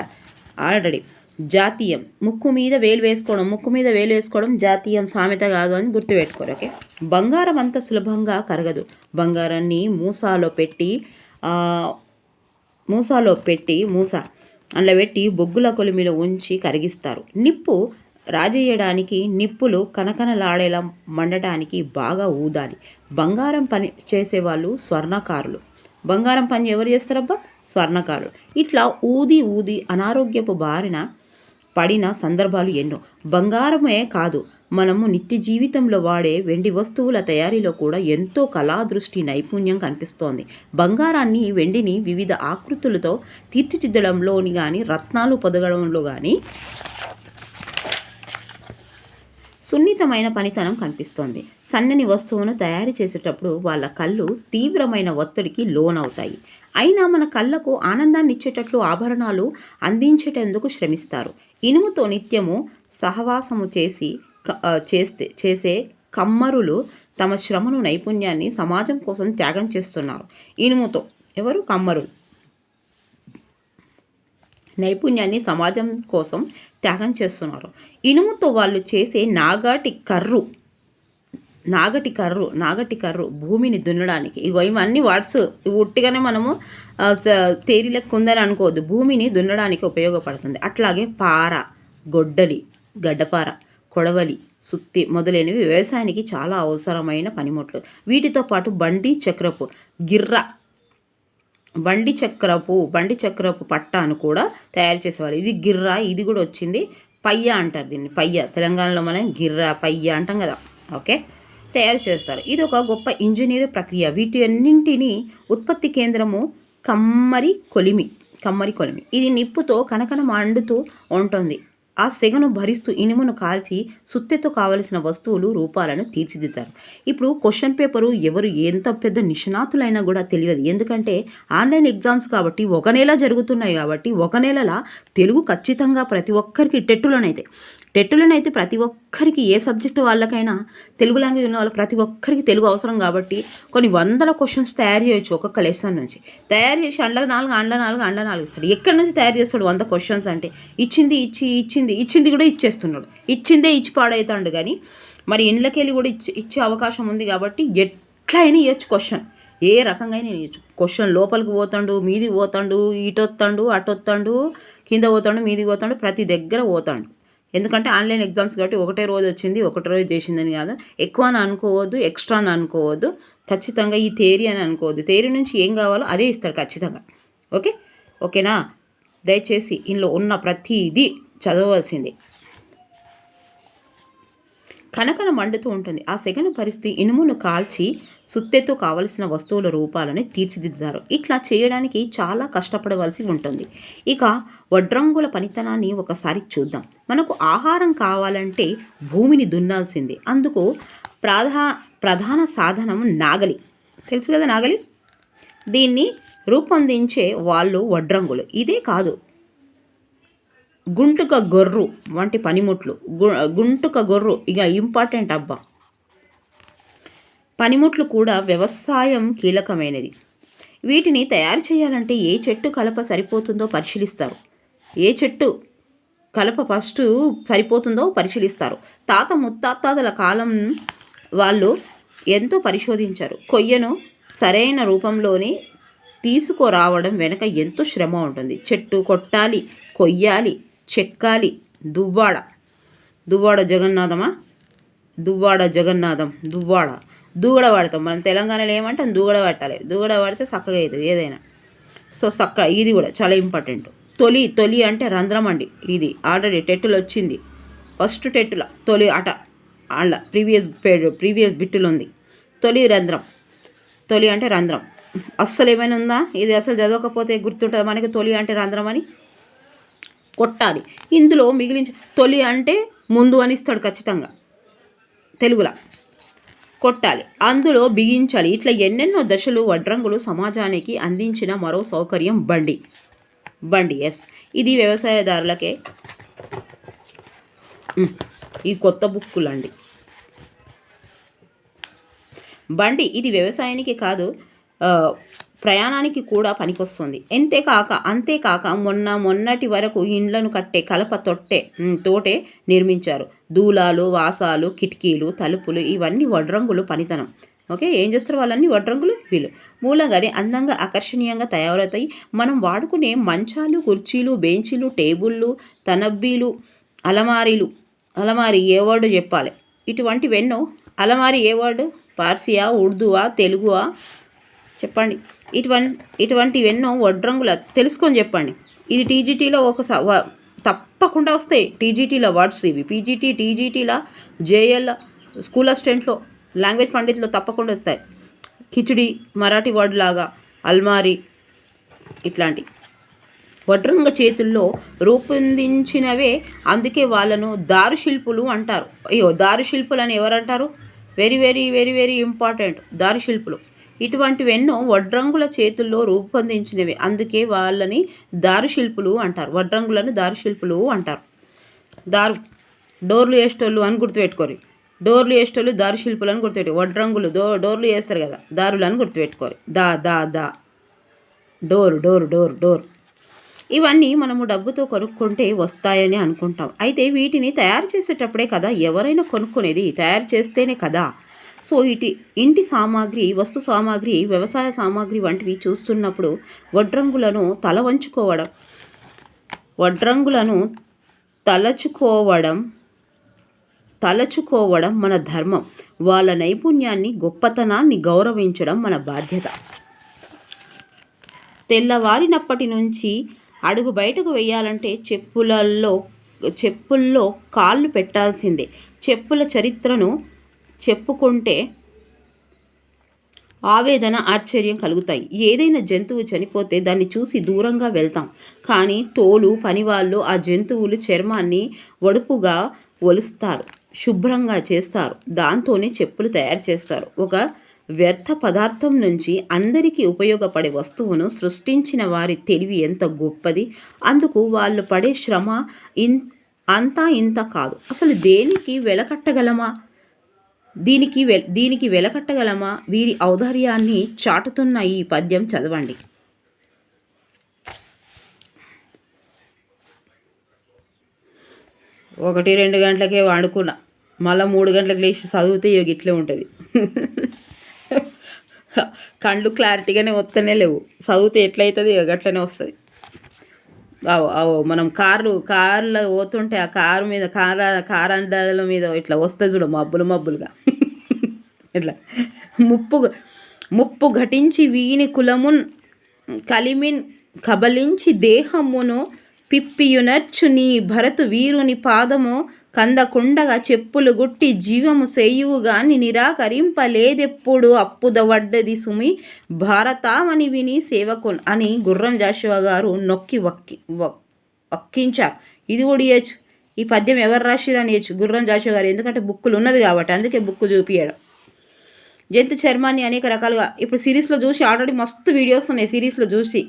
ఆల్రెడీ. జాతీయం, ముక్కు మీద వేలు వేసుకోవడం జాతీయం, సామెత కాదు అని గుర్తుపెట్టుకోరు. ఓకే, బంగారం అంత సులభంగా కరగదు. బంగారాన్ని మూసాలో పెట్టి బొగ్గుల కొలిమిలో ఉంచి కరిగిస్తారు. నిప్పు రాజేయడానికి, నిప్పులు కనకనలాడేలా మండటానికి బాగా ఊదాలి. బంగారం పని చేసేవాళ్ళు స్వర్ణకారులు. బంగారం పని ఎవరు చేస్తారబ్బా? స్వర్ణకారులు. ఇట్లా ఊది అనారోగ్యపు బారిన పడిన సందర్భాలు ఎన్నో. బంగారమే కాదు, మనము నిత్య జీవితంలో వాడే వెండి వస్తువుల తయారీలో కూడా ఎంతో కళాదృష్టి, నైపుణ్యం కనిపిస్తోంది. బంగారాన్ని, వెండిని వివిధ ఆకృతులతో తీర్చిదిద్దడంలోని కానీ, రత్నాలు పొదగడంలో కానీ సున్నితమైన పనితనం కనిపిస్తోంది. సన్నని వస్తువును తయారు చేసేటప్పుడు వాళ్ళ కళ్ళు తీవ్రమైన ఒత్తిడికి లోనవుతాయి. అయినా మన కళ్ళకు ఆనందాన్ని ఇచ్చేటట్లు ఆభరణాలు అందించేటందుకు శ్రమిస్తారు. ఇనుముతో నిత్యము సహవాసము చేసే కమ్మరులు తమ శ్రమను, నైపుణ్యాన్ని సమాజం కోసం త్యాగం చేస్తున్నారు. ఇనుముతో ఎవరు? కమ్మరులు. నైపుణ్యాన్ని సమాజం కోసం త్యాగం చేస్తున్నారు. ఇనుముతో వాళ్ళు చేసే నాగటి కర్రు భూమిని దున్నడానికి. ఇగో ఇవన్నీ వర్డ్స్ ఉట్టిగానే మనము తేరిలకు ఉందని అనుకోవద్దు. భూమిని దున్నడానికి ఉపయోగపడుతుంది. అట్లాగే పార, గడ్డపార, కొడవలి, సుత్తి మొదలైనవి వ్యవసాయానికి చాలా అవసరమైన పనిముట్లు. వీటితో పాటు బండి చక్రపు పట్టాను కూడా తయారు చేసేవాళ్ళు. ఇది గిర్రా, ఇది కూడా వచ్చింది. పయ్య అంటారు దీన్ని. పయ్య తెలంగాణలో మనం గిర్రా, పయ్య అంటాం కదా. ఓకే, తయారు చేస్తారు. ఇది ఒక గొప్ప ఇంజనీర్ ప్రక్రియ. వీటి అన్నింటినీ ఉత్పత్తి కేంద్రము కమ్మరి కొలిమి. ఇది నిప్పుతో కనకన మండుతూ ఉంటుంది. ఆ సెగను భరిస్తూ ఇనుమును కాల్చి సుత్తెతో కావలసిన వస్తువులు, రూపాలను తీర్చిదిద్దారు. ఇప్పుడు క్వశ్చన్ పేపరు ఎవరు ఎంత పెద్ద నిష్ణాతులైనా కూడా తెలియదు. ఎందుకంటే ఆన్లైన్ ఎగ్జామ్స్ కాబట్టి, ఒక నెల జరుగుతున్నాయి కాబట్టి, ఒక నెలల తెలుగు ఖచ్చితంగా ప్రతి ఒక్కరికి టెట్టులోనైతే ప్రతి ఒక్కరికి, ఏ సబ్జెక్టు వాళ్ళకైనా, తెలుగు లాంగ్వేజ్ ఉన్న వాళ్ళు ప్రతి ఒక్కరికి తెలుగు అవసరం కాబట్టి కొన్ని వందల క్వశ్చన్స్ తయారు చేయొచ్చు. ఒక్కొక్క లెసన్ నుంచి తయారు చేసి అండ్ల 4 ఇస్తాడు. ఎక్కడి నుంచి తయారు చేస్తాడు 100 క్వశ్చన్స్ అంటే? ఇచ్చింది కూడా ఇచ్చేస్తున్నాడు. ఇచ్చిందే ఇచ్చి పాడవుతాడు. కానీ మరి ఇండ్లకెళ్ళి కూడా ఇచ్చే అవకాశం ఉంది కాబట్టి ఎట్లయినా ఇవ్వచ్చు. క్వశ్చన్ ఏ రకంగా అయినా ఇవ్వచ్చు. క్వశ్చన్ లోపలికి పోతాడు, మీదికి పోతాడు, ఇటొత్తాడు, అటొత్తాడు, కింద పోతాడు, మీదికి పోతాడు, ప్రతి దగ్గర పోతాడు. ఎందుకంటే ఆన్లైన్ ఎగ్జామ్స్ కాబట్టి ఒకటే రోజు వచ్చింది, ఒకటే రోజు చేసిందని కాదు. ఎక్కువ అని అనుకోవద్దు, ఎక్స్ట్రా అని అనుకోవద్దు. ఖచ్చితంగా ఈ థియరీ అని అనుకోవద్దు. థియరీ నుంచి ఏం కావాలో అదే ఇస్తాడు ఖచ్చితంగా. ఓకేనా? దయచేసి ఇందులో ఉన్న ప్రతిదీ చదవవలసిందే. కనకన మండుతూ ఉంటుంది. ఆ సెగను పరిస్థితి ఇనుమును కాల్చి సుత్తెతో కావలసిన వస్తువుల రూపాలని తీర్చిదిద్దుతారు. ఇట్లా చేయడానికి చాలా కష్టపడవలసి ఉంటుంది. ఇక వడ్రంగుల పనితనాన్ని ఒకసారి చూద్దాం. మనకు ఆహారం కావాలంటే భూమిని దున్నాల్సిందే. అందుకు ప్రధాన సాధనం నాగలి. తెలుసు కదా నాగలి. దీన్ని రూపొందించే వాళ్ళు వడ్రంగులు. ఇదే కాదు, గుంటుక గొర్రు వంటి పనిముట్లు. గుంటుక గొర్రు ఇక ఇంపార్టెంట్ అబ్బా. పనిముట్లు కూడా వ్యవసాయం కీలకమైనది. వీటిని తయారు చేయాలంటే ఏ చెట్టు కలప సరిపోతుందో పరిశీలిస్తారు. ఏ చెట్టు కలప ఫస్ట్ సరిపోతుందో పరిశీలిస్తారు. తాత ముత్తాతల కాలం వాళ్ళు ఎంతో పరిశోధించారు. కొయ్యను సరైన రూపంలోని తీసుకురావడం వెనక ఎంతో శ్రమ ఉంటుంది. చెట్టు కొట్టాలి, కొయ్యాలి, చెక్కాలి. దువ్వాడ జగన్నాథమా, దూగడ వాడతాం మనం తెలంగాణలో. ఏమంటాం? దూగడ పట్టాలి. దూగడ పడితే చక్కగా అవుతుంది ఏదైనా. సో ఇది కూడా చాలా ఇంపార్టెంట్. తొలి అంటే రంధ్రం అండి. ఇది ఆల్రెడీ టెట్టులు వచ్చింది. ఫస్ట్ టెట్టుల తొలి అట అలా ప్రీవియస్ బిట్టులు ఉంది. తొలి అంటే రంధ్రం. అస్సలు ఏమైనా ఉందా? ఇది అసలు చదవకపోతే గుర్తుంటుంది మనకి. తొలి అంటే రంధ్రం అని. కొట్టాలి. ఇందులో మిగిలించి తొలి అంటే ముందు అని ఇస్తాడు ఖచ్చితంగా తెలుగులో. కొట్టాలి, అందులో బిగించాలి. ఇట్లా ఎన్నెన్నో దశలు వడ్రంగులు సమాజానికి అందించిన మరో సౌకర్యం బండి. ఎస్, ఇది వ్యవసాయదారులకే. ఈ కొత్త బుక్కులండి. బండి ఇది వ్యవసాయానికి కాదు, ప్రయాణానికి కూడా పనికొస్తుంది. అంతేకాక మొన్నటి వరకు ఇండ్లను కట్టే కలప తోటే నిర్మించారు. దూలాలు, వాసాలు, కిటికీలు, తలుపులు ఇవన్నీ వడ్రంగులు పనితనం. ఓకే, ఏం చేస్తారు వాళ్ళన్నీ వడ్రంగులు? వీళ్ళు మూలంగానే అందంగా ఆకర్షణీయంగా తయారవుతాయి. మనం వాడుకునే మంచాలు, కుర్చీలు, బెంచీలు, టేబుళ్ళు, తనబ్బీలు, అలమారీ ఏ వర్డు చెప్పాలి? ఇటువంటివెన్నో. అలమారీ ఏ వర్డు? పార్సియా, ఉర్దూవా, తెలుగువా? చెప్పండి. ఇటువంటివెన్నో వడ్రంగుల తెలుసుకొని చెప్పండి. ఇది టీజీటీలో తప్పకుండా వస్తాయి. టీజీటీలో వర్డ్స్ ఇవి. పీజీటీ, టీజీటీల, జేఎల్, స్కూల్ అసిస్టెంట్లో, లాంగ్వేజ్ పండిట్లో తప్పకుండా వస్తాయి. కిచిడి మరాఠీ వర్డ్ లాగా, అల్మారీ ఇట్లాంటి వడ్రంగ చేతుల్లో రూపొందించినవే. అందుకే వాళ్ళను దారుశిల్పులు అంటారు. దారుశిల్పులు అని ఎవరంటారు? Very very very very important. దారుశిల్పులు ఇటువంటివెన్నో వడ్రంగుల చేతుల్లో రూపొందించినవి. అందుకే వాళ్ళని దారుశిల్పులు అంటారు. వడ్రంగులను దారుశిల్పులు అంటారు. డోర్లు వేసేటోళ్ళు అని గుర్తుపెట్టుకోరు. డోర్లు వేసేటోళ్ళు దారుశిల్పులు అని గుర్తుపెట్టు. వడ్రంగులు డోర్లు వేస్తారు కదా, దారులు అని గుర్తుపెట్టుకోరు. డోర్. ఇవన్నీ మనము డబ్బుతో కొనుక్కుంటే వస్తాయని అనుకుంటాం. అయితే వీటిని తయారు చేసేటప్పుడే కదా ఎవరైనా కొనుక్కునేది. తయారు చేస్తేనే కదా. సో ఇంటి సామాగ్రి, వస్తు సామాగ్రి, వ్యవసాయ సామాగ్రి వంటివి చూస్తున్నప్పుడు వడ్రంగులను తలచుకోవడం మన ధర్మం. వాళ్ళ నైపుణ్యాన్ని, గొప్పతనాన్ని గౌరవించడం మన బాధ్యత. తెల్లవారినప్పటి నుంచి అడుగు బయటకు వేయాలంటే చెప్పుల్లో కాళ్ళు పెట్టాల్సిందే. చెప్పుల చరిత్రను చెప్పుకుంటే ఆవేదన, ఆశ్చర్యం కలుగుతాయి. ఏదైనా జంతువు చనిపోతే దాన్ని చూసి దూరంగా వెళ్తాం. కానీ తోలు పనివాళ్ళు ఆ జంతువులు చర్మాన్ని వడుపుగా ఒలుస్తారు, శుభ్రంగా చేస్తారు. దాంతోనే చెప్పులు తయారు చేస్తారు. ఒక వ్యర్థ పదార్థం నుంచి అందరికీ ఉపయోగపడే వస్తువును సృష్టించిన వారి తెలివి ఎంత గొప్పది. అందుకు వాళ్ళు పడే శ్రమ అంతా ఇంత కాదు. అసలు దీనికి వెలకట్టగలమా? వీరి ఔదార్యాన్ని చాటుతున్న ఈ పద్యం చదవండి. ఒకటి 2 గంటలకే వండుకున్నా, మళ్ళీ 3 గంటలకు లేచి చదివితే ఇట్లే ఉంటుంది. కళ్ళు క్లారిటీగానే వస్తూనే లేవు. చదివితే ఎట్లయితుంది? గట్లనే వస్తుంది. మనం కార్లో పోతుంటే ఆ కారు మీద కారందాల మీద ఇట్లా వస్తుంది చూడ, మబ్బులుగా ఇట్లా ముప్పు ఘటించి వీని కులమున్ కలిమిన్ కబలించి దేహమును పిప్పియునర్చు నీ భరతు వీరుని పాదము కందకుండగా చెప్పులు గుట్టి జీవము సేయువుగాని నిరాకరింపలేదెప్పుడు అప్పుదవడ్డది సుమి భారతామని విని సేవకు అని గుర్రం జాషువా గారు నొక్కి వక్కించారు. ఇది కూడా ఇవ్వచ్చు. ఈ పద్యం ఎవరు రాసిరని ఇవ్వచ్చు, గుర్రం జాషువా గారు. ఎందుకంటే బుక్కులు ఉన్నది కాబట్టి, అందుకే బుక్ చూపించడం. జంతు చర్మాన్ని అనేక రకాలుగా ఇప్పుడు సిరీస్లో చూసి ఆల్రెడీ మస్తు వీడియోస్ ఉన్నాయి, సిరీస్లో చూసి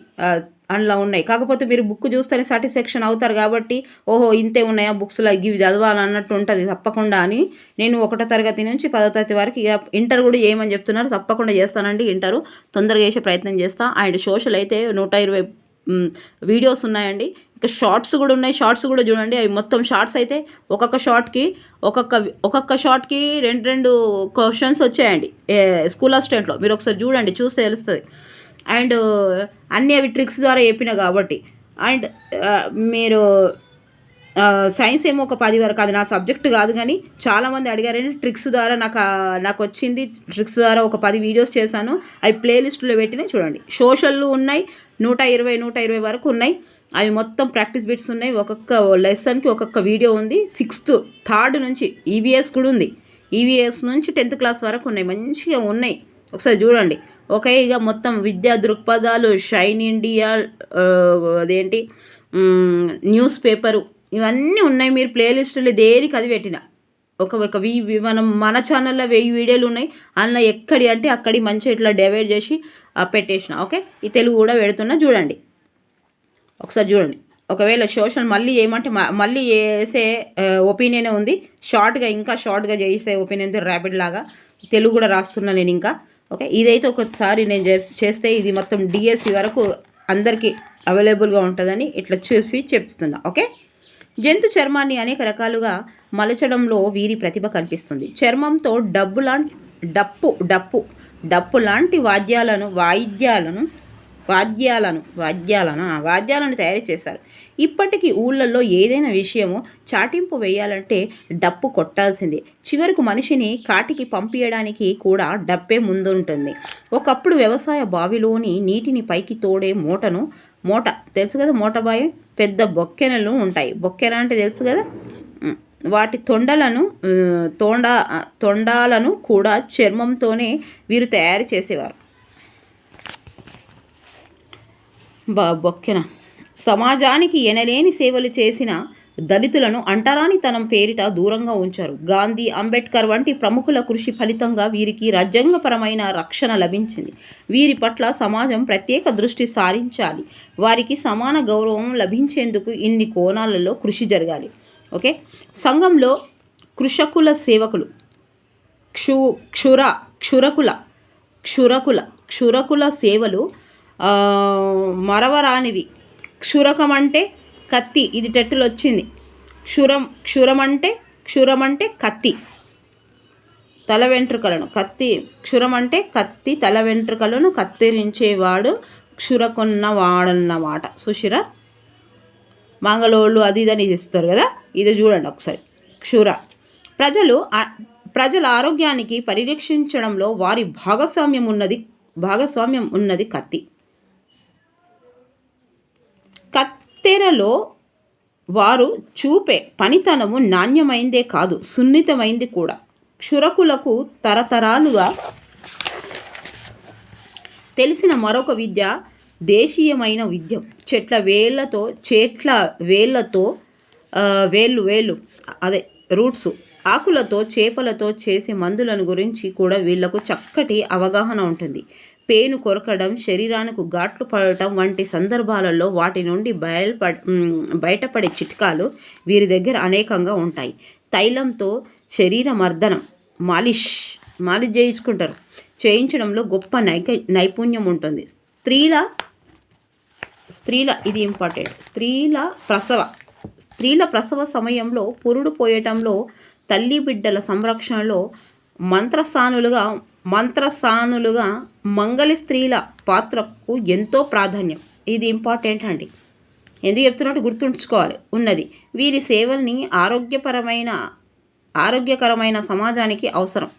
అందులో ఉన్నాయి. కాకపోతే మీరు బుక్ చూస్తేనే సాటిస్ఫాక్షన్ అవుతారు కాబట్టి ఓహో ఇంతే ఉన్నాయా బుక్స్లో ఇవి చదవాలన్నట్టు ఉంటుంది. తప్పకుండా అని నేను 1వ తరగతి నుంచి 10వ తరగతి వరకు ఇక ఇంటర్ కూడా చేయమని చెప్తున్నారు. తప్పకుండా చేస్తానండి, ఇంటరు తొందరగా చేసే ప్రయత్నం చేస్తా. అండ్ సోషల్ అయితే 120 వీడియోస్ ఉన్నాయండి. ఇంకా షార్ట్స్ కూడా ఉన్నాయి, షార్ట్స్ కూడా చూడండి. అవి మొత్తం షార్ట్స్ అయితే ఒక్కొక్క షార్ట్కి 2 క్వశ్చన్స్ వచ్చాయండి స్కూల్ అసిస్టెంట్లో. మీరు ఒకసారి చూడండి, చూస్తే తెలుస్తుంది. అండ్ అన్నీ అవి ట్రిక్స్ ద్వారా చెప్పిన కాబట్టి. అండ్ మీరు సైన్స్ ఏమో ఒక 10 వరకు, అది నా సబ్జెక్ట్ కాదు కానీ చాలామంది అడిగారని ట్రిక్స్ ద్వారా నాకు వచ్చింది. ట్రిక్స్ ద్వారా ఒక 10 వీడియోస్ చేశాను, అవి ప్లేలిస్టులో పెట్టినాయి చూడండి. సోషల్ ఉన్నాయి 120 వరకు ఉన్నాయి. అవి మొత్తం ప్రాక్టీస్ బిట్స్ ఉన్నాయి. ఒక్కొక్క లెసన్కి ఒక్కొక్క వీడియో ఉంది. 6th, 3rd నుంచి ఈవీఎస్ కూడా ఉంది. ఈవీఎస్ నుంచి 10th క్లాస్ వరకు ఉన్నాయి, మంచిగా ఉన్నాయి. ఒకసారి చూడండి. ఓకే, ఇక మొత్తం విద్యా దృక్పథాలు, షైన్ ఇండియా, అదేంటి న్యూస్ పేపరు, ఇవన్నీ ఉన్నాయి. మీరు ప్లేలిస్టులో దేనికి అది పెట్టిన మన ఛానల్లో 1000 వీడియోలు ఉన్నాయి. అందులో ఎక్కడి అంటే అక్కడి మంచిగా ఇట్లా డివైడ్ చేసి పెట్టేసిన. ఓకే, ఈ తెలుగు కూడా పెడుతున్నా చూడండి, ఒకసారి చూడండి. ఒకవేళ సోషల్ మళ్ళీ ఏమంటే మళ్ళీ చేసే ఒపీనియనే ఉంది. ఇంకా షార్ట్గా చేసే ఒపీనియన్ ఉంది, ర్యాపిడ్ లాగా. తెలుగు కూడా రాస్తున్నా నేను ఇంకా. ఓకే, ఇదైతే ఒకసారి నేను చేస్తే ఇది మొత్తం డిఎస్సి వరకు అందరికీ అవైలబుల్గా ఉంటుందని ఇట్లా చూసి చెప్తున్నా. ఓకే, జంతు చర్మాన్ని అనేక రకాలుగా మలచడంలో వీరి ప్రతిభ కనిపిస్తుంది. చర్మంతో డప్పు లాంటి వాద్యాలను తయారు చేశారు. ఇప్పటికీ ఊళ్ళల్లో ఏదైనా విషయము చాటింపు వేయాలంటే డప్పు కొట్టాల్సిందే. చివరకు మనిషిని కాటికి పంపించడానికి కూడా డప్పే ముందుంటుంది. ఒకప్పుడు వ్యవసాయ బావిలోని నీటిని పైకి తోడే మూట తెలుసు కదా, మూటబాయి పెద్ద బొక్కెనలు ఉంటాయి. బొక్కెన అంటే తెలుసు కదా. వాటి తొండాలను కూడా చర్మంతోనే వీరు తయారు చేసేవారు. బొక్కెన సమాజానికి ఎనలేని సేవలు చేసిన దళితులను అంటరానితనం పేరిట దూరంగా ఉంచారు. గాంధీ, అంబేద్కర్ వంటి ప్రముఖుల కృషి ఫలితంగా వీరికి రాజ్యాంగపరమైన రక్షణ లభించింది. వీరి పట్ల సమాజం ప్రత్యేక దృష్టి సారించాలి. వారికి సమాన గౌరవం లభించేందుకు ఇన్ని కోణాలలో కృషి జరగాలి. ఓకే, సంఘంలో కృషకుల సేవకులు, క్షురకుల సేవలు మరవరానివి. క్షురకం అంటే కత్తి, ఇది టెట్టులు వచ్చింది. క్షురం అంటే కత్తి, తల వెంట్రుకలను క్షురం అంటే కత్తి, తల వెంట్రుకలను కత్తిరించేవాడు క్షురకున్నవాడన్నమాట. సుశిర మంగళోళ్ళు అది ఇదని ఇస్తారు కదా, ఇది చూడండి ఒకసారి. ప్రజల ఆరోగ్యానికి పరిరక్షించడంలో వారి భాగస్వామ్యం ఉన్నది కత్తి. కత్తెరలో వారు చూపే పనితనము నాణ్యమైందే కాదు, సున్నితమైంది కూడా. క్షురకులకు తరతరాలుగా తెలిసిన మరొక విద్య దేశీయమైన విద్యం. చెట్ల వేళ్ళతో వేళ్ళు అదే రూట్స్, ఆకులతో చేపలతో చేసే మందులను గురించి కూడా వీళ్లకు చక్కటి అవగాహన ఉంటుంది. పేను కొరకడం, శరీరానికి ఘాట్లు పడటం వంటి సందర్భాలలో వాటి నుండి బయటపడే చిట్కాలు వీరి దగ్గర అనేకంగా ఉంటాయి. తైలంతో శరీర మర్దనం, మాలిష్ చేయించడంలో గొప్ప నైపుణ్యం ఉంటుంది. స్త్రీల ఇది ఇంపార్టెంట్. స్త్రీల ప్రసవ సమయంలో పురుడు పోయటంలో, తల్లి బిడ్డల సంరక్షణలో మంత్రసానులుగా మంగళి స్త్రీల పాత్రకు ఎంతో ప్రాధాన్యం. ఇది ఇంపార్టెంట్ అండి, ఎందుకు చెప్తున్నట్టు గుర్తుంచుకోవాలి ఉన్నది. వీరి సేవల్ని ఆరోగ్యకరమైన సమాజానికి అవసరం.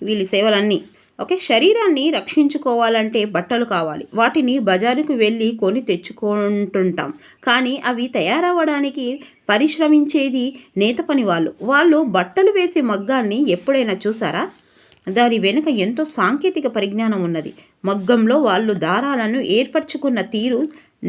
వీరి సేవలన్నీ ఓకే, శరీరాన్ని రక్షించుకోవాలంటే బట్టలు కావాలి. వాటిని బజారుకు వెళ్ళి కొని తెచ్చుకుంటుంటాం. కానీ అవి తయారవ్వడానికి పరిశ్రమించేది నేత పని వాళ్ళు. వాళ్ళు బట్టలు వేసే మగ్గాన్ని ఎప్పుడైనా చూసారా? దాని వెనుక ఎంతో సాంకేతిక పరిజ్ఞానం ఉన్నది. మగ్గంలో వాళ్ళు దారాలను ఏర్పరచుకున్న తీరు,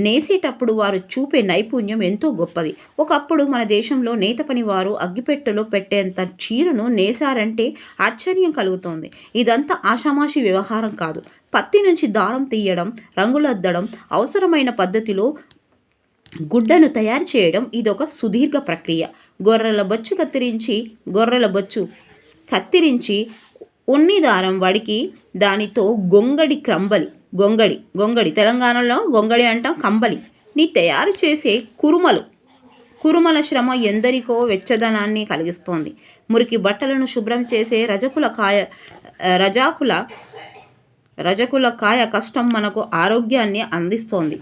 నేసేటప్పుడు వారు చూపే నైపుణ్యం ఎంతో గొప్పది. ఒకప్పుడు మన దేశంలో నేత పని వారు అగ్గిపెట్టెలో పెట్టేంత చీరను నేసారంటే ఆశ్చర్యం కలుగుతోంది. ఇదంతా ఆషామాషి వ్యవహారం కాదు. పత్తి నుంచి దారం తీయడం, రంగులద్దడం, అవసరమైన పద్ధతిలో గుడ్డను తయారు చేయడం ఇదొక సుదీర్ఘ ప్రక్రియ. గొర్రెల బొచ్చు కత్తిరించి ఉన్ని దారం వడికి దానితో గొంగడి తెలంగాణలో గొంగడి అంటాం, కంబలిని తయారు చేసే కురుమల శ్రమ ఎందరికో వెచ్చదనాన్ని కలిగిస్తోంది. మురికి బట్టలను శుభ్రం చేసే రజకుల కాయ కష్టం మనకు ఆరోగ్యాన్ని అందిస్తోంది.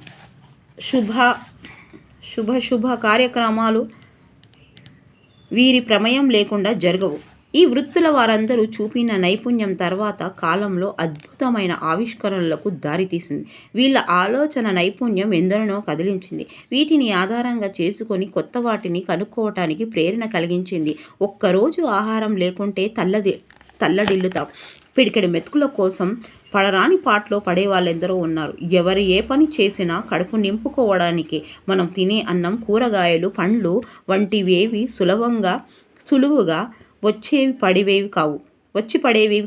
శుభ కార్యక్రమాలు వీరి ప్రమేయం లేకుండా జరగవు. ఈ వృత్తుల వారందరూ చూపిన నైపుణ్యం తర్వాత కాలంలో అద్భుతమైన ఆవిష్కరణలకు దారితీసింది. వీళ్ళ ఆలోచన నైపుణ్యం ఎందరినో కదిలించింది. వీటిని ఆధారంగా చేసుకొని కొత్త వాటిని కనుక్కోవటానికి ప్రేరణ కలిగించింది. ఒక్కరోజు ఆహారం లేకుంటే తల్లడిల్లుతాం. పిడికెడు మెతుకుల కోసం పడరాని పాటలో పడేవాళ్ళెందరో ఉన్నారు. ఎవరు ఏ పని చేసినా కడుపు నింపుకోవడానికి మనం తినే అన్నం, కూరగాయలు, పండ్లు వంటివేవి సులువుగా వచ్చి పడేవి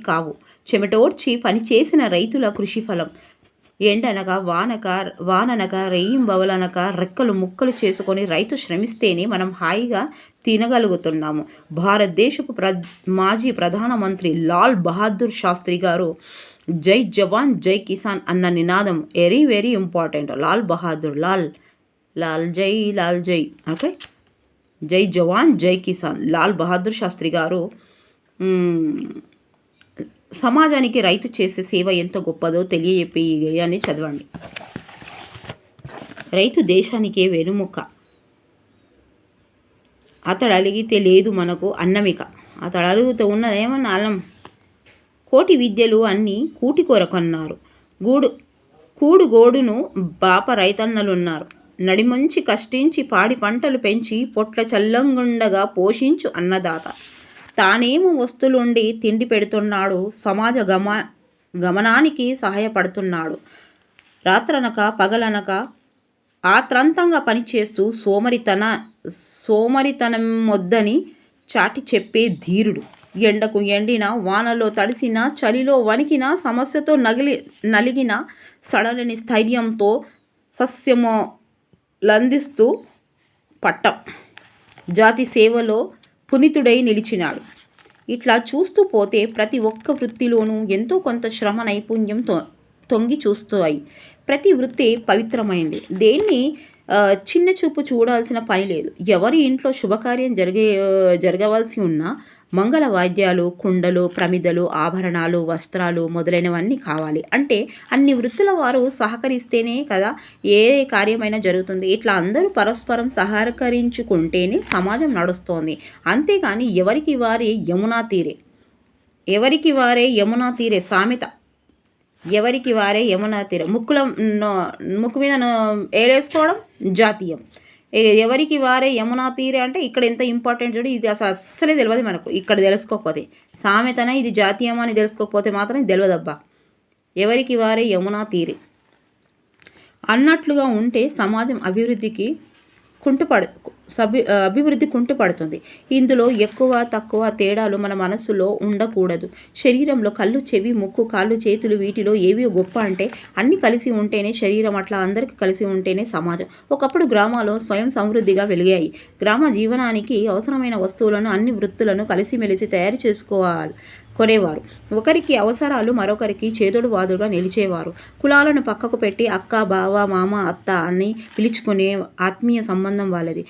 కావు. చెమటోడ్చి పనిచేసిన రైతుల కృషిఫలం. ఎండనక వాననక రేయింబవలనక రెక్కలు ముక్కలు చేసుకొని రైతు శ్రమిస్తేనే మనం హాయిగా తినగలుగుతున్నాము. భారతదేశపు మాజీ ప్రధానమంత్రి లాల్ బహదూర్ శాస్త్రి గారు జై జవాన్ జై కిసాన్ అన్న నినాదం very very important. Lal Bahadur Lal జై ఓకే, జై జవాన్ జై కిసాన్. లాల్ బహదూర్ శాస్త్రి గారు సమాజానికి రైతు చేసే సేవ ఎంత గొప్పదో తెలియజెప్పి ఈ గేయాన్ని చదవండి. రైతు దేశానికే వెనుముక. అతడు అలిగితే లేదు మనకు అన్నమిక. అతడు అలుగుతూ ఉన్నదేమన్నా అల్లం. కోటి విద్యలు అన్నీ కూటి కొరకన్నారు. గోడును బాప రైతన్నలున్నారు. నడిమంచి కష్టించి పాడి పంటలు పెంచి పొట్ల చల్లంగుండగా పోషించు అన్నదాత. తానేమో వస్తులుండి తిండి పెడుతున్నాడు. సమాజ గమనానికి సహాయపడుతున్నాడు. రాత్రనక పగలనక ఆత్రంతంగా పనిచేస్తూ సోమరితనం మొద్దని చాటి చెప్పే ధీరుడు. ఎండకు ఎండిన, వానలో తడిసిన, చలిలో వణికిన, సమస్యతో నలిగిన సడలని స్థైర్యంతో సస్యములందిస్తూ పట్టం జాతి సేవలో పునీతుడై నిలిచినాడు. ఇట్లా చూస్తూ పోతే ప్రతి ఒక్క వృత్తిలోనూ ఎంతో కొంత శ్రమ, నైపుణ్యం తొంగి చూస్తాయి. ప్రతి వృత్తి పవిత్రమైంది. దేన్ని చిన్న చూపు చూడాల్సిన పని లేదు. ఎవరి ఇంట్లో శుభకార్యం జరగవలసి ఉన్నా మంగళ వాద్యాలు, కుండలు, ప్రమిదలు, ఆభరణాలు, వస్త్రాలు మొదలైనవన్నీ కావాలి. అంటే అన్ని వృత్తుల వారు సహకరిస్తేనే కదా ఏ కార్యమైనా జరుగుతుంది. ఇట్లా అందరూ పరస్పరం సహకరించుకుంటేనే సమాజం నడుస్తోంది. అంతేగాని ఎవరికి వారే యమునా తీరే సామెత. ఎవరికి వారే యమునా తీరే. ముక్కు మీద ఏలేసుకోవడం జాతీయం. ఎవరికి వారే యమునా తీరే అంటే ఇక్కడ ఎంత ఇంపార్టెంట్ చూడు. ఇది అస్సలే తెలియదు మనకు. ఇక్కడ తెలుసుకోకపోతే సామెతన ఇది జాతీయం అని తెలుసుకోకపోతే మాత్రం తెలియదబ్బా. ఎవరికి వారే యమునా తీరే అన్నట్లుగా ఉంటే సమాజం అభివృద్ధి కుంటుపడుతుంది. ఇందులో ఎక్కువ తక్కువ తేడాలు మన మనస్సులో ఉండకూడదు. శరీరంలో కళ్ళు, చెవి, ముక్కు, కాళ్ళు, చేతులు వీటిలో ఏవి గొప్ప అంటే అన్నీ కలిసి ఉంటేనే శరీరం. అట్లా అందరికీ కలిసి ఉంటేనే సమాజం. ఒకప్పుడు గ్రామాలు స్వయం సమృద్ధిగా వెలిగాయి. గ్రామ జీవనానికి అవసరమైన వస్తువులను, అన్ని వృత్తులను కలిసిమెలిసి తయారు కొనేవారు. ఒకరికి అవసరాలు మరొకరికి చేదోడు వాదుడుగా నిలిచేవారు. కులాలను పక్కకు పెట్టి అక్క, బావ, మామ, అత్త అని పిలుచుకునే ఆత్మీయ సంబంధం వాళ్ళది.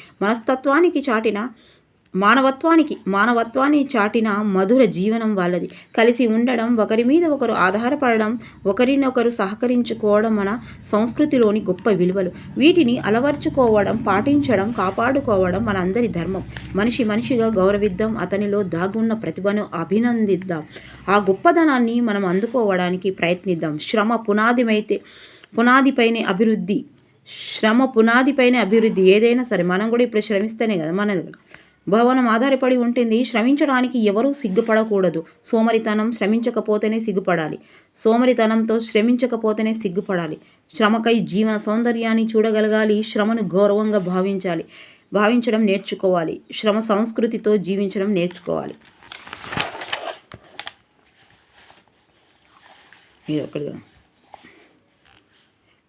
మానవత్వాన్ని చాటిన మధుర జీవనం వాళ్ళది. కలిసి ఉండడం, ఒకరి మీద ఒకరు ఆధారపడడం, ఒకరినొకరు సహకరించుకోవడం మన సంస్కృతిలోని గొప్ప విలువలు. వీటిని అలవర్చుకోవడం, పాటించడం, కాపాడుకోవడం మనందరి ధర్మం. మనిషిగా గౌరవిద్దాం, అతనిలో దాగున్న ప్రతిభను అభినందిద్దాం, ఆ గొప్పదనాన్ని మనం అందుకోవడానికి ప్రయత్నిద్దాం. పునాదిపైనే అభివృద్ధి ఏదైనా సరే. మనం కూడా ఇప్పుడు శ్రమిస్తేనే కదా మనది భవనం ఆధారపడి ఉంటుంది. శ్రమించడానికి ఎవరూ సిగ్గుపడకూడదు. సోమరితనంతో శ్రమించకపోతేనే సిగ్గుపడాలి. శ్రమకై జీవన సౌందర్యాన్ని చూడగలగాలి. శ్రమను గౌరవంగా భావించడం నేర్చుకోవాలి. శ్రమ సంస్కృతితో జీవించడం నేర్చుకోవాలి. ఇది ఒకటి.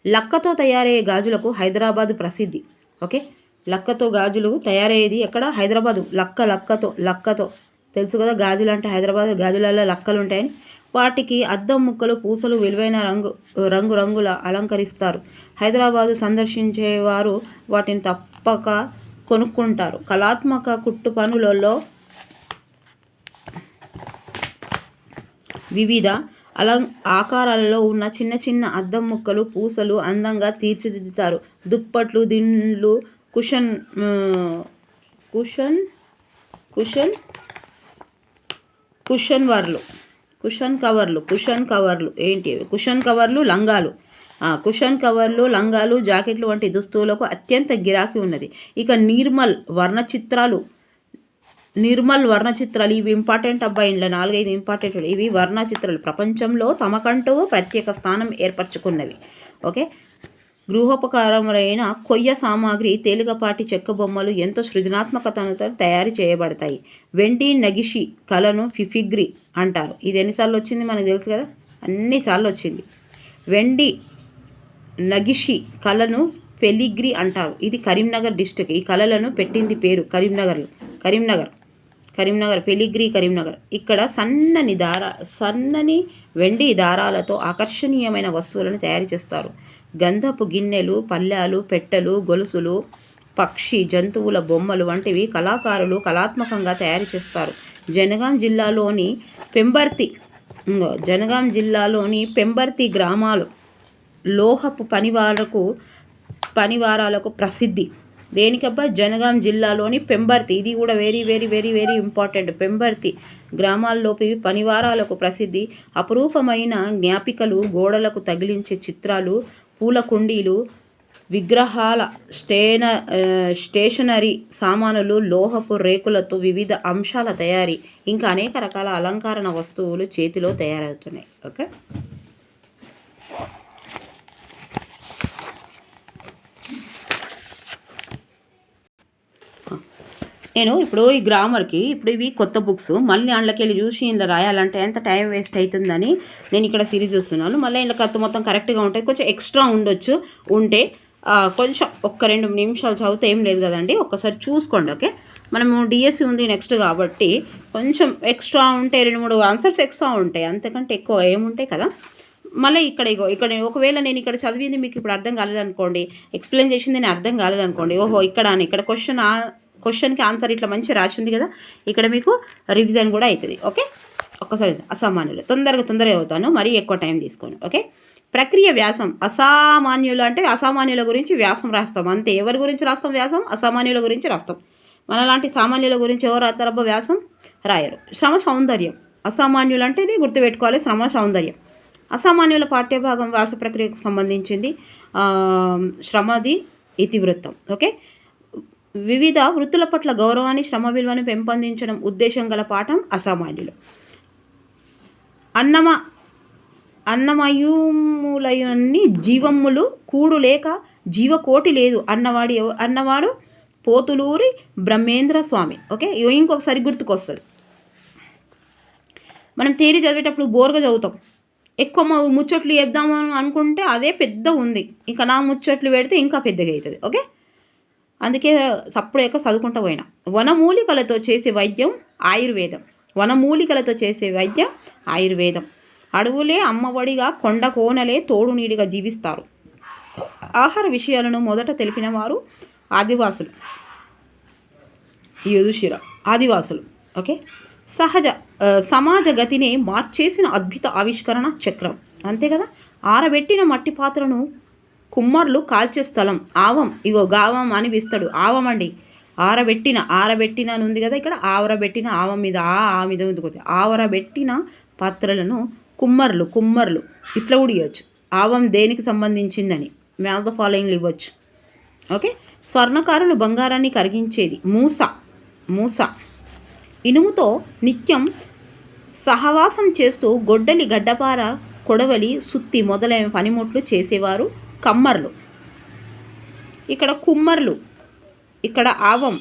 లక్కతో తయారయ్యే గాజులకు హైదరాబాదు ప్రసిద్ధి. ఓకే, లక్కతో గాజులు తయారయ్యేది ఎక్కడ? హైదరాబాదు. లక్కతో తెలుసు కదా, గాజులు అంటే హైదరాబాద్ గాజులలో లక్కలు ఉంటాయని. వాటికి అద్దం ముక్కలు, పూసలు, విలువైన రంగుల అలంకరిస్తారు. హైదరాబాదు సందర్శించేవారు వాటిని తప్పక కొనుక్కుంటారు. కళాత్మక కుట్టు పనులలో వివిధ ఆకారాలలో ఉన్న చిన్న చిన్న అద్దం ముక్కలు, పూసలు అందంగా తీర్చిదిద్దుతారు. దుప్పట్లు, దిండ్లు, కుషన్ లంగాలు, జాకెట్లు వంటి దుస్తువులకు అత్యంత గిరాకీ ఉన్నది. ఇక నిర్మల్ వర్ణచిత్రాలు, ఇవి ఇంపార్టెంట్ అబ్బా. ఇంట్లో 4-5 ఇంపార్టెంట్. ఇవి వర్ణచిత్రాలు ప్రపంచంలో తమకంటూ ప్రత్యేక స్థానం ఏర్పరచుకున్నవి. ఓకే, గృహోపకరములైన కొయ్య సామాగ్రి, తేలికపాటి చెక్క బొమ్మలు ఎంతో సృజనాత్మకతతో తయారు చేయబడతాయి. వెండి నగిషి కళను ఫిఫిగ్రీ అంటారు. ఇది ఎన్నిసార్లు వచ్చింది మనకు తెలుసు కదా, అన్నిసార్లు వచ్చింది. వెండి నగిషి కళను ఫిలిగ్రీ అంటారు. ఇది కరీంనగర్ డిస్ట్రిక్ట్. ఈ కళలను పెట్టింది పేరు కరీంనగర్ ఫిలిగ్రీ కరీంనగర్. ఇక్కడ సన్నని వెండి దారాలతో ఆకర్షణీయమైన వస్తువులను తయారు చేస్తారు. గంధపు గిన్నెలు, పళ్ళాలు, పెట్టెలు, గొలుసులు, పక్షి, జంతువుల బొమ్మలు వంటివి కళాకారులు కళాత్మకంగా తయారు చేస్తారు. జనగాం జిల్లాలోని పెంబర్తి గ్రామాలు లోహపు పనివారాలకు ప్రసిద్ధి. దేనికబ్బా? జనగాం జిల్లాలోని పెంబర్తి. ఇది కూడా very very very very important. Pembarthi గ్రామాల్లోకి పనివారాలకు ప్రసిద్ధి. అపురూపమైన జ్ఞాపికలు, గోడలకు తగిలించే చిత్రాలు, పూల కుండీలు, విగ్రహాల స్టేషనరీ సామానులు, లోహపు రేకులతో వివిధ అంశాల తయారీ, ఇంకా అనేక రకాల అలంకరణ వస్తువులు చేతిలో తయారవుతున్నాయి. ఓకే, నేను ఇప్పుడు ఈ గ్రామర్కి ఇవి కొత్త బుక్స్, మళ్ళీ అందులోకి వెళ్ళి చూసి ఇందులో రాయాలంటే ఎంత టైం వేస్ట్ అవుతుందని నేను ఇక్కడ సిరీస్ చూస్తున్నాను. మళ్ళీ ఇందులో కథ మొత్తం కరెక్ట్గా ఉంటాయి. కొంచెం ఎక్స్ట్రా ఉంటే కొంచెం 1-2 నిమిషాలు చదివితే ఏం లేదు కదండి, ఒక్కసారి చూసుకోండి. ఓకే, మనము డిఎస్సి ఉంది నెక్స్ట్ కాబట్టి కొంచెం ఎక్స్ట్రా ఉంటే 2-3 ఆన్సర్స్ ఎక్స్ట్రా ఉంటాయి, అంతకంటే ఎక్కువ ఏముంటాయి కదా. మళ్ళీ ఇక్కడ ఒకవేళ నేను ఇక్కడ చదివింది మీకు ఇప్పుడు అర్థం కాలేదనుకోండి, ఎక్స్ప్లెయిన్ చేసింది నేను అర్థం కాలేదనుకోండి, ఓహో ఇక్కడ క్వశ్చన్కి ఆన్సర్ ఇట్లా మంచి రాసి ఉంది కదా, ఇక్కడ మీకు రివిజన్ కూడా అవుతుంది. ఓకే, ఒక్కసారి అసామాన్యులు తొందరగా అవుతాను, మరీ ఎక్కువ టైం తీసుకోండి. ఓకే, ప్రక్రియ వ్యాసం. అసామాన్యులు అంటే అసామాన్యుల గురించి వ్యాసం రాస్తాం అంతే. ఎవరి గురించి రాస్తాం వ్యాసం? అసామాన్యుల గురించి రాస్తాం. మనలాంటి సామాన్యుల గురించి ఎవరు రాస్తారబ్బా వ్యాసం? రాయరు. శ్రమ సౌందర్యం. అసామాన్యులు అంటే ఇది గుర్తుపెట్టుకోవాలి, శ్రమ సౌందర్యం. అసామాన్యుల పాఠ్యభాగం వ్యాస ప్రక్రియకు సంబంధించింది. శ్రమది ఇతివృత్తం. ఓకే, వివిధ వృత్తుల పట్ల గౌరవాన్ని, శ్రమ విలువను పెంపొందించడం ఉద్దేశం గల పాఠం అసామాన్యులు. అన్నమయుములయన్ని జీవమ్ములు కూడు లేక జీవకోటి లేదు అన్నవాడు పోతులూరి బ్రహ్మేంద్ర స్వామి. ఓకే, ఇంకొకసారి గుర్తుకొస్తుంది. మనం థియరీ చదివేటప్పుడు బోర్గా చదువుతాం, ఎక్కువ ముచ్చట్లు చెప్దాము అనుకుంటే అదే పెద్ద ఉంది, ఇంకా నా ముచ్చట్లు పెడితే ఇంకా పెద్దగా అవుతుంది. ఓకే, అందుకే సప్పుడు యొక్క చదువుకుంటూ పోయినా. వనమూలికలతో చేసే వైద్యం ఆయుర్వేదం. అడవులే అమ్మఒడిగా, కొండ కోనలే తోడు నీడిగా జీవిస్తారు. ఆహార విషయాలను మొదట తెలిపిన వారు ఆదివాసులు. యుధిష్ఠిర. ఆదివాసులు. ఓకే. సమాజ గతినే మార్చేసిన అద్భుత ఆవిష్కరణ చక్రం. అంతే కదా. ఆరబెట్టిన మట్టి పాత్రను కుమ్మర్లు కాల్చే స్థలం. ఆవం, ఇగో గావం అని పిస్తాడు. ఆవం అండి. ఆరబెట్టిన అని ఉంది కదా ఇక్కడ. ఆవరబెట్టిన ఆవం మీద ఆ మీద ఉంది. ఆవరబెట్టిన పాత్రలను కుమ్మర్లు ఇట్లా కూడా ఇవ్వచ్చు. ఆవం దేనికి సంబంధించిందని మ్యాచ్ ద ఫాలోయింగ్లు ఇవ్వచ్చు. ఓకే. స్వర్ణకారులు బంగారాన్ని కరిగించేది. మూస ఇనుముతో నిత్యం సహవాసం చేస్తూ గొడ్డలి, గడ్డపార, కొడవలి, సుత్తి మొదలైన పనిముట్లు చేసేవారు కమ్మర్లు. ఇక్కడ కుమ్మర్లు, ఇక్కడ ఆవం,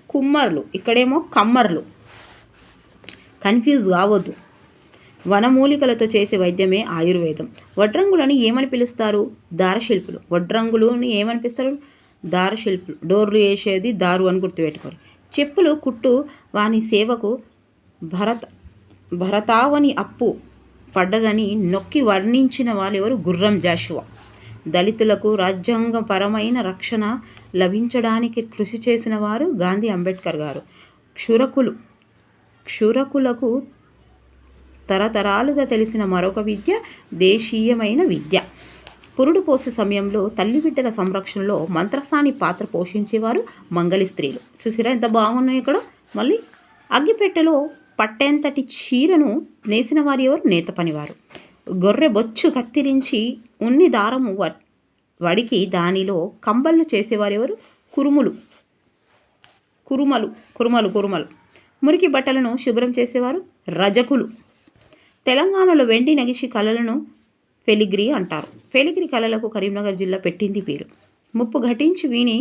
కుమ్మర్లు, ఇక్కడేమో కమ్మర్లు. కన్ఫ్యూజ్ కావద్దు. వనమూలికలతో చేసే వైద్యమే ఆయుర్వేదం. వడ్రంగులను ఏమని పిలుస్తారు? దారశిల్పులు. వడ్రంగులని ఏమని పిలుస్తారు? దారశిల్పులు. డోర్లు వేసేది దారు అని గుర్తుపెట్టుకోరు. చెప్పులు కుట్టు వాని సేవకు భరతావని అప్పు పడ్డదని నొక్కి వర్ణించిన వాళ్ళు ఎవరు? గుర్రం జాషువా. దళితులకు రాజ్యాంగపరమైన రక్షణ లభించడానికి కృషి చేసిన వారు గాంధీ, అంబేద్కర్ గారు. క్షురకులకు తరతరాలుగా తెలిసిన మరొక విద్య దేశీయమైన విద్య. పురుడు పోసే సమయంలో తల్లి బిడ్డల సంరక్షణలో మంత్రసాని పాత్ర పోషించేవారు మంగళి స్త్రీలు. చూసిరా ఎంత బాగున్నాయి ఇక్కడ. మళ్ళీ అగ్గిపెట్టెలో పట్టేంతటి చీరను నేసిన వారి ఎవరు? నేత పనివారు. గొర్రె బొచ్చు కత్తిరించి ఉన్ని దారము వడికి దానిలో కంబళ్ళు చేసేవారు ఎవరు? కురుమలు. మురికి బట్టలను శుభ్రం చేసేవారు రజకులు. తెలంగాణలో వెండి నగిషి కళలను ఫెలిగ్రీ అంటారు. ఫెలిగ్రీ కళలకు కరీంనగర్ జిల్లా పెట్టింది పేరు. ముప్పు ఘటించి వీని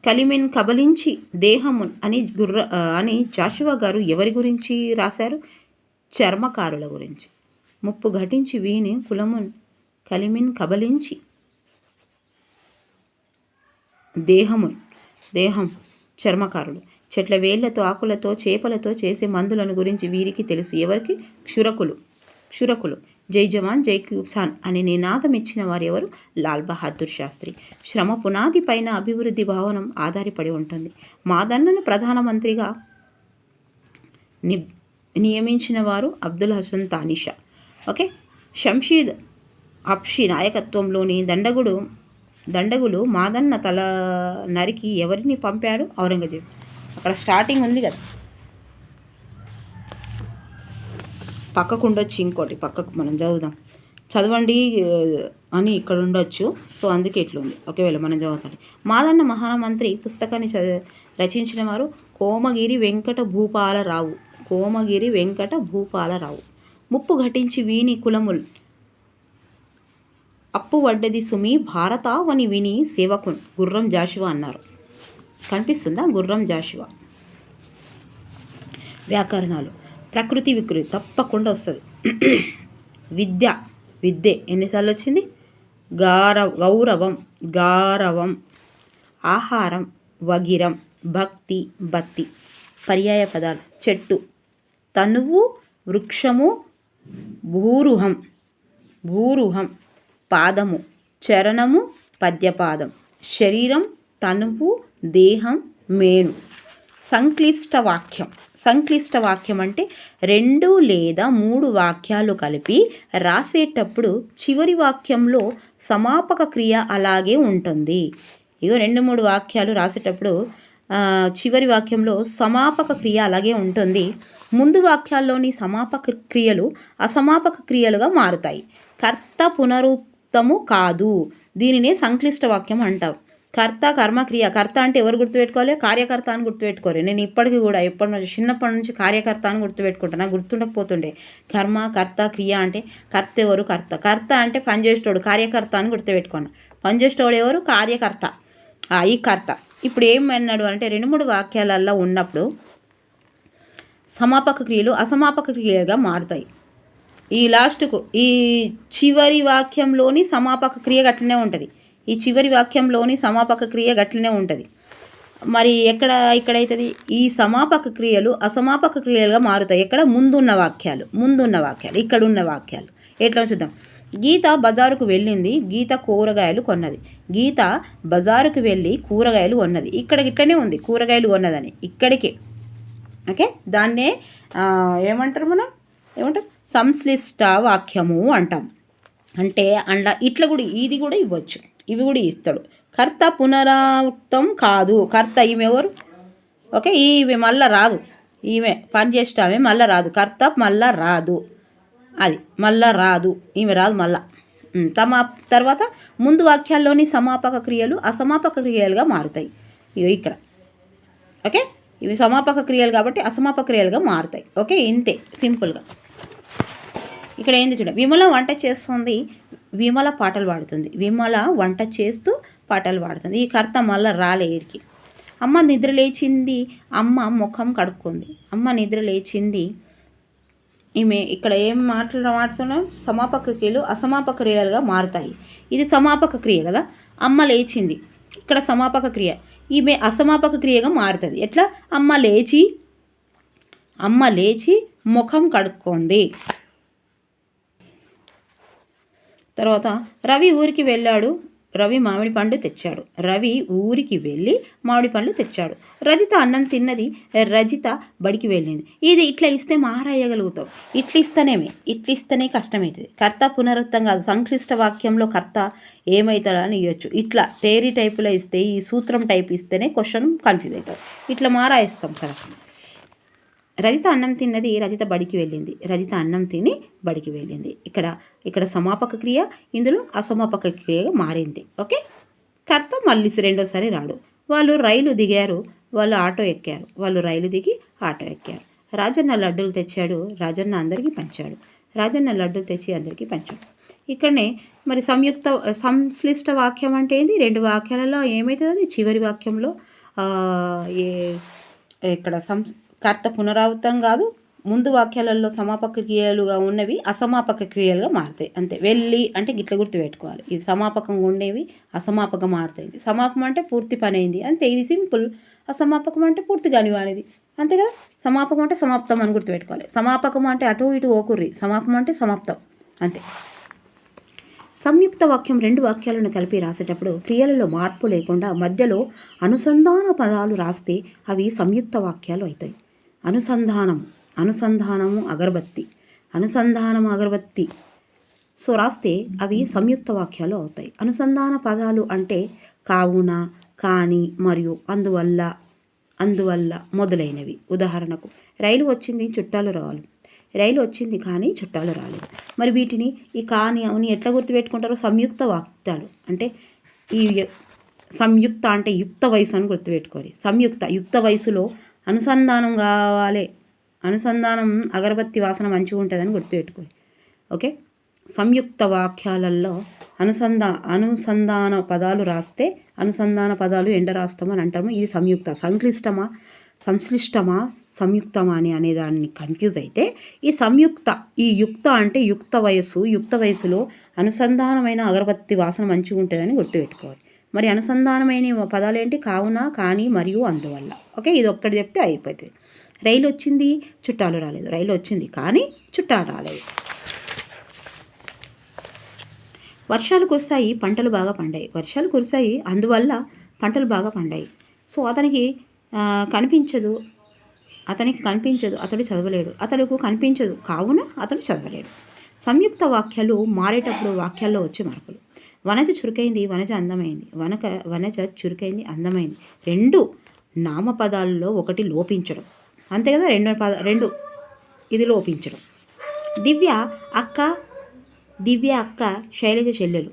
కలిమిన్ కబలించి దేహమున్ అని జాషువా గారు ఎవరి గురించి రాశారు? చర్మకారుల గురించి. ముప్పు ఘటించి వీని కలిమిన్ కబలించి దేహం చర్మకారులు. చెట్ల వేళ్లతో, ఆకులతో, చేపలతో చేసే మందులను గురించి వీరికి తెలుసు. ఎవరికి? క్షురకులు. జై జవాన్ జై కిసాన్ అని నినాదం ఇచ్చిన వారు ఎవరు? లాల్ బహదూర్ శాస్త్రి. శ్రమ పునాది పైన అభివృద్ధి భావనం ఆధారపడి ఉంటుంది. మాదన్నను ప్రధానమంత్రిగా నియమించిన వారు అబ్దుల్ హసన్ తానిషా. ఓకే. షంషీద్ అప్షి నాయకత్వంలోని దండగులు మాదన్న తల నరికి ఎవరిని పంపాడు? ఔరంగజేబు. అక్కడ స్టార్టింగ్ ఉంది కదా, పక్కకు ఉండొచ్చు, ఇంకోటి పక్కకు మనం చదవండి అని ఇక్కడ ఉండొచ్చు. సో అందుకే ఇట్లుంది. ఒకవేళ మనం చదువుతాం. మాదన్న మహామంత్రి పుస్తకాన్ని రచించిన వారు కోమగిరి వెంకట భూపాలరావు. ముప్పు ఘటించి వీని కులముల్ అప్పు వడ్డది సుమి భారతావని విని సేవకున్ గుర్రం జాషువా అన్నారు. కనిపిస్తుందా? గుర్రం జాషువా. వ్యాకరణాలు. ప్రకృతి వికృతి తప్పకుండా వస్తుంది. విద్య ఎన్నిసార్లు వచ్చింది? గారవం. ఆహారం వగిరం. భక్తి బత్తి. పర్యాయ పదాలు. చెట్టు తనువు, వృక్షము, భూరుహం. పాదము చరణము, పద్యపాదం. శరీరం తనువు, దేహం, మేను. సంక్లిష్ట వాక్యం అంటే 2 లేదా 3 వాక్యాలు కలిపి రాసేటప్పుడు చివరి వాక్యంలో సమాపక క్రియ అలాగే ఉంటుంది. 2-3 వాక్యాలు రాసేటప్పుడు చివరి వాక్యంలో సమాపక క్రియ అలాగే ఉంటుంది. ముందు వాక్యాల్లోని సమాపక క్రియలు అసమాపక క్రియలుగా మారుతాయి. కర్త పునరుక్తము కాదు. దీనినే సంక్లిష్ట వాక్యం అంటారు. కర్త కర్మక్రియ. కర్త అంటే ఎవరు గుర్తుపెట్టుకోవాలి? కార్యకర్త అని గుర్తుపెట్టుకోవాలి. నేను ఇప్పటికీ కూడా చిన్నప్పటి నుంచి కార్యకర్త అని గుర్తుపెట్టుకుంటాను. నాకు గుర్తుండకపోతుండే. కర్మ, కర్త, క్రియ అంటే కర్త ఎవరు? కర్త అంటే పనిచేసేటోడు. కార్యకర్త అని గుర్తుపెట్టుకున్నాను. పనిచేసేటోడు ఎవరు? కార్యకర్త. ఈ కర్త. ఇప్పుడు ఏమన్నాడు అంటే 2-3 వాక్యాలలో ఉన్నప్పుడు సమాపక క్రియలు అసమాపక క్రియలుగా మారుతాయి. ఈ లాస్ట్కు ఈ చివరి వాక్యంలోని సమాపక క్రియ గట్లనే ఉంటుంది. మరి ఇక్కడైతుంది ఈ సమాపక క్రియలు అసమాపక క్రియలుగా మారుతాయి. ఎక్కడ? ముందున్న వాక్యాలు ఇక్కడున్న వాక్యాలు ఎట్లా చూద్దాం. గీత బజారుకు వెళ్ళింది. గీత కూరగాయలు కొన్నది. గీత బజారుకు వెళ్ళి కూరగాయలు కొన్నది. ఇక్కడికి ఇట్లనే ఉంది కూరగాయలు కొన్నదని. ఇక్కడికే ఓకే, దాన్నే ఏమంటారు ఏమంటారు సంశ్లిష్ట వాక్యము అంటాం. అంటే అండ్ల ఇట్లా కూడా ఇది కూడా ఇవ్వచ్చు, ఇవి కూడా ఇస్తాడు. కర్త పునరావృతం కాదు, కర్త ఈమె ఎవరు? ఓకే, ఈమె మళ్ళా రాదు, ఈమె పని చేస్తామే మళ్ళా రాదు, కర్త మళ్ళా రాదు, అది మళ్ళా రాదు, ఈమె రాదు మళ్ళా. తర్వాత ముందు వాక్యాల్లోని సమాపక క్రియలు అసమాపక క్రియలుగా మారుతాయి. ఇవి ఇక్కడ ఓకే, ఇవి సమాపక క్రియలు కాబట్టి అసమాపక క్రియలుగా మారుతాయి. ఓకే, ఇంతే సింపుల్గా. ఇక్కడ ఏంది చూడ, విమల వంట చేస్తుంది, విమల పాటలు పాడుతుంది, విమల వంట చేస్తూ పాటలు పాడుతుంది. ఈ కర్త మళ్ళీ రాలే ఈడికి. అమ్మ నిద్ర లేచింది, అమ్మ ముఖం కడుక్కుంది, అమ్మ నిద్ర లేచింది. ఈమె ఇక్కడ ఏం మాట్లాడుతున్నాం? సమాపక క్రియలు అసమాపక క్రియలుగా మారుతాయి. ఇది సమాపక క్రియ కదా, అమ్మ లేచింది, ఇక్కడ సమాపక క్రియ, ఈమె అసమాపక క్రియగా మారుతుంది. ఎట్లా? అమ్మ లేచి ముఖం కడుక్కుంది. తర్వాత రవి ఊరికి వెళ్ళాడు, రవి మామిడి పండు తెచ్చాడు, రవి ఊరికి వెళ్ళి మామిడి పండ్లు తెచ్చాడు. రజిత అన్నం తిన్నది, రజిత బడికి వెళ్ళింది. ఇది ఇట్లా ఇస్తే మారాయగలుగుతావు, ఇట్లిస్తేనే కష్టమవుతుంది. కర్త పునరుక్తం కాదు, సంక్లిష్ట వాక్యంలో కర్త ఏమవుతాడా అని ఇవ్వచ్చు. ఇట్లా థియరీ టైపులో ఇస్తే, ఈ సూత్రం టైప్ ఇస్తేనే క్వశ్చన్ కన్ఫ్యూజ్ అవుతుంది. ఇట్లా మారాయిస్తాం కదా. రజిత అన్నం తిన్నది, రజిత బడికి వెళ్ళింది, రజిత అన్నం తిని బడికి వెళ్ళింది. ఇక్కడ సమాపక క్రియ, ఇందులో అసమాపక క్రియగా మారింది. ఓకే, కర్త మళ్ళీ రెండోసారి రాడు. వాళ్ళు రైలు దిగారు, వాళ్ళు ఆటో ఎక్కారు, వాళ్ళు రైలు దిగి ఆటో ఎక్కారు. రాజన్న లడ్డూలు తెచ్చాడు, రాజన్న అందరికీ పంచాడు, రాజన్న లడ్డూలు తెచ్చి అందరికీ పంచాడు. ఇక్కడనే మరి సంశ్లిష్ట వాక్యం అంటే ఏంది? రెండు వాక్యాలలో ఏమవుతుంది? చివరి వాక్యంలో ఇక్కడ కర్త పునరావృతం కాదు, ముందు వాక్యాలలో సమాపక క్రియలుగా ఉన్నవి అసమాపక క్రియలుగా మారుతాయి. అంతే. వెళ్ళి అంటే గిట్ల గుర్తుపెట్టుకోవాలి. ఇవి సమాపకంగా ఉండేవి అసమాపకంగా మారుతాయి. సమాపకం అంటే పూర్తి పని అయింది అంతే, ఇది సింపుల్. అసమాపకం అంటే పూర్తి కానివానిది, అంతే కదా. సమాపకం అంటే సమాప్తం అని గుర్తుపెట్టుకోవాలి. సమాపకం అంటే అటు ఇటు ఓకుర్రి, సమాపం అంటే సమాప్తం, అంతే. సంయుక్త వాక్యం రెండు వాక్యాలను కలిపి రాసేటప్పుడు క్రియలలో మార్పు లేకుండా మధ్యలో అనుసంధాన పదాలు రాస్తే అవి సంయుక్త వాక్యాలు అవుతాయి. అనుసంధానము అగరబత్తి సో రాస్తే అవి సంయుక్త వాక్యాలు అవుతాయి. అనుసంధాన పదాలు అంటే కావున, కానీ, మరియు, అందువల్ల మొదలైనవి. ఉదాహరణకు రైలు వచ్చింది, చుట్టాలు రావాలి. రైలు వచ్చింది కానీ చుట్టాలు రాలేదు. మరి వీటిని ఈ కానీ అవుని ఎట్లా గుర్తుపెట్టుకుంటారో? సంయుక్త వాక్యాలు అంటే ఈ సంయుక్త అంటే యుక్త వయసు అని గుర్తుపెట్టుకోవాలి. యుక్త వయసులో అనుసంధానం కావాలి, అనుసంధానం అగరబత్తి వాసన మంచిగా ఉంటుందని గుర్తుపెట్టుకోవాలి. ఓకే, సంయుక్త వాక్యాలలో అనుసంధాన పదాలు రాస్తే అనుసంధాన పదాలు ఎండ రాస్తామని అంటాము. ఇది సంశ్లిష్టమా సంయుక్తమా అనే దాన్ని కన్ఫ్యూజ్ అయితే ఈ యుక్త అంటే యుక్త వయసులో అనుసంధానమైన అగరబత్తి వాసన మంచిగా ఉంటుందని గుర్తుపెట్టుకోవాలి. మరి అనుసంధానమైన పదాలు ఏంటి? కావున, కానీ, మరియు, అందువల్ల. ఓకే, ఇది ఒక్కటి చెప్తే అయిపోతుంది. రైలు వచ్చింది, చుట్టాలు రాలేదు. రైలు వచ్చింది కానీ చుట్టాలు రాలేదు. వర్షాలు కురిశాయి, పంటలు బాగా పండాయి. వర్షాలు కురిశాయి, అందువల్ల పంటలు బాగా పండాయి. సో అతనికి కనిపించదు, అతడు చదవలేడు. అతడుకు కనిపించదు, కావున అతడు చదవలేడు. సంయుక్త వాక్యాలు మారేటప్పుడు వాక్యాల్లో వచ్చే మార్పులు. వనజ చురుకైంది, వనజ అందమైంది. వనజ చురుకైంది, అందమైంది. రెండు నామపదాల్లో ఒకటి లోపించడం, అంతే కదా. రెండు ఇది లోపించడం. దివ్య అక్క శైలజ చెల్లెలు.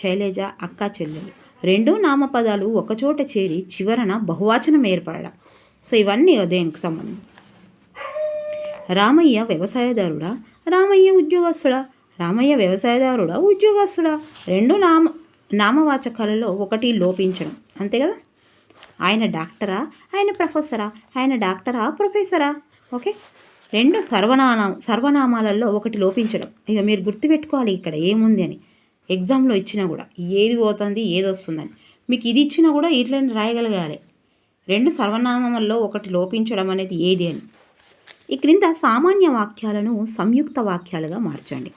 శైలజ అక్క చెల్లెలు. రెండు నామపదాలు ఒకచోట చేరి చివరన బహువచనం ఏర్పడడం. సో ఇవన్నీ దేనికి సంబంధం? రామయ్య వ్యవసాయదారుడా, రామయ్య ఉద్యోగస్తుడా? రామయ్య వ్యవసాయదారుడా, ఉద్యోగస్తుడా? రెండు నామవాచకాలలో ఒకటి లోపించడం, అంతే కదా. ఆయన డాక్టరా, ఆయన ప్రొఫెసరా? ఆయన డాక్టరా, ప్రొఫెసరా? ఓకే, రెండు సర్వనామాలలో ఒకటి లోపించడం. ఇక మీరు గుర్తుపెట్టుకోవాలి ఇక్కడ ఏముంది అని. ఎగ్జామ్లో ఇచ్చినా కూడా ఏది పోతుంది ఏది వస్తుందని మీకు ఇది ఇచ్చినా కూడా ఇట్లని రాయగలగాలి. రెండు సర్వనామాల్లో ఒకటి లోపించడం అనేది ఏది అని. ఈ క్రింద సామాన్య వాక్యాలను సంయుక్త వాక్యాలుగా మార్చండి.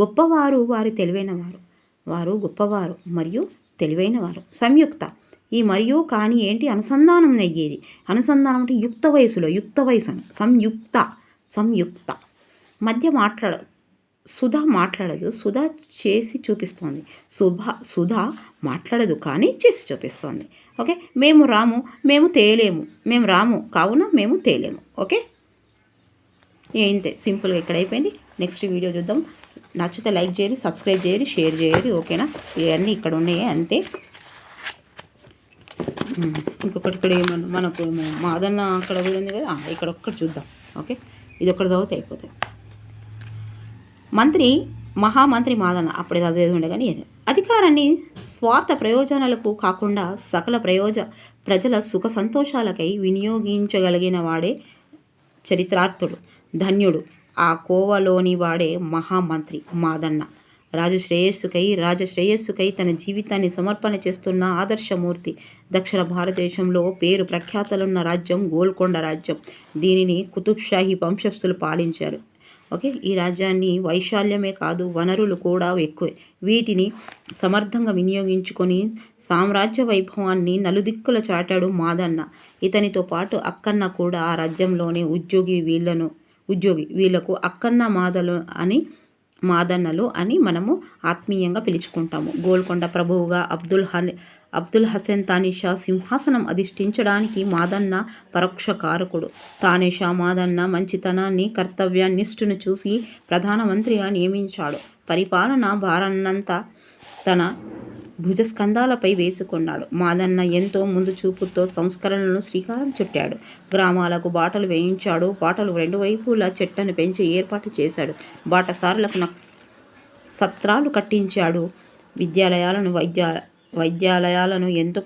గొప్పవారు, వారు తెలివైనవారు. వారు గొప్పవారు మరియు తెలివైనవారు. సంయుక్త ఈ మరియు కానీ ఏంటి అనుసంధానం అయ్యేది. అనుసంధానం అంటే యుక్త వయసులో, యుక్త వయసు అని సంయుక్త మధ్య సుధా మాట్లాడదు, సుధా చేసి చూపిస్తోంది. సుధా మాట్లాడదు కానీ చేసి చూపిస్తోంది. ఓకే, మేము రాము, మేము తేలేము, మేము రాము కావున మేము తేలేము. ఓకే, ఇంతే సింపుల్గా ఇక్కడ అయిపోయింది. నెక్స్ట్ వీడియో చూద్దాం. నచ్చితే లైక్ చేయండి, సబ్స్క్రైబ్ చేయండి, షేర్ చేయండి. ఓకేనా, ఇవన్నీ ఇక్కడ ఉన్నాయి అంతే. ఇంకొకటి ఇక్కడ ఏమన్నా మనకు మాదన్న అక్కడ ఉంది కదా, ఇక్కడ ఒక్కటి చూద్దాం. ఓకే, ఇది ఒక్కటి చదివితే అయిపోతుంది. మహామంత్రి మాదన్న అప్పుడే చదివేది ఉండే కానీ అధికారాన్ని స్వార్థ ప్రయోజనాలకు కాకుండా సకల ప్రజల సుఖ సంతోషాలకై వినియోగించగలిగిన వాడే చరిత్రార్థుడు, ధన్యుడు. ఆ కోవలోని వాడే మహామంత్రి మాదన్న. రాజశ్రేయస్సుకై తన జీవితాన్ని సమర్పణ చేస్తున్న ఆదర్శమూర్తి. దక్షిణ భారతదేశంలో పేరు ప్రఖ్యాతలున్న రాజ్యం గోల్కొండ రాజ్యం. దీనిని కుతుబ్షాహీ వంశస్థులు పాలించారు. ఓకే, ఈ రాజ్యాన్ని వైశాల్యమే కాదు, వనరులు కూడా ఎక్కువే. వీటిని సమర్థంగా వినియోగించుకొని సామ్రాజ్య వైభవాన్ని నలుదిక్కుల చాటాడు మాదన్న. ఇతనితో పాటు అక్కన్న కూడా ఆ రాజ్యంలోనే ఉద్యోగి. వీళ్లకు అక్కన్న మాదన్నలు అని మనము ఆత్మీయంగా పిలుచుకుంటాము. గోల్కొండ ప్రభువుగా అబ్దుల్ హసన్ తానిషా సింహాసనం అధిష్ఠించడానికి మాదన్న పరోక్ష కారకుడు. తానిషా మాదన్న మంచితనాన్ని, కర్తవ్యనిష్ఠను చూసి ప్రధానమంత్రిగా నియమించాడు. పరిపాలన భారాన్నంతా తన భుజస్కంధాలపై వేసుకున్నాడు. మాదన్న ఎంతో ముందు చూపుతో సంస్కరణలను శ్రీకారం చుట్టాడు. గ్రామాలకు బాటలు వేయించాడు. బాటలు రెండు వైపులా చెట్లను పెంచి ఏర్పాటు చేశాడు. బాటసారులకు సత్రాలు కట్టించాడు. వైద్యాలయాలను ఎంతో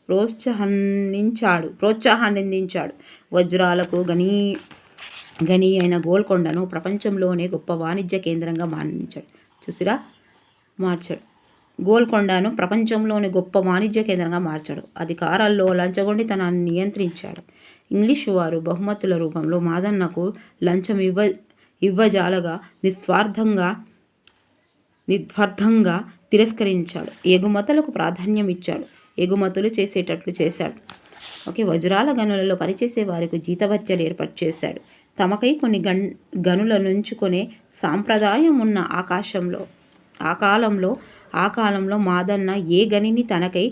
ప్రోత్సాహాన్నించాడు. వజ్రాలకు గని అయిన గోల్కొండను ప్రపంచంలోనే గొప్ప వాణిజ్య కేంద్రంగా మార్చాడు. గోల్కొండను ప్రపంచంలోని గొప్ప వాణిజ్య కేంద్రంగా మార్చాడు. అధికారాల్లో లంచగొండితనాన్ని నియంత్రించాడు. ఇంగ్లీషు వారు బహుమతుల రూపంలో మాదన్నకు లంచం ఇవ్వజాలగా నిస్వార్థంగా తిరస్కరించాడు. ఎగుమతులకు ప్రాధాన్యం ఇచ్చాడు. ఎగుమతులు చేసేటట్లు చేశాడు. ఓకే, వజ్రాల గనులలో పనిచేసే వారికి జీతభత్యాలు ఏర్పాటు చేశాడు. తమకై కొన్ని గనుల నుంచుకునే సాంప్రదాయం ఉన్న ఆ కాలంలో మాదన్న ఏ గనిని తనకై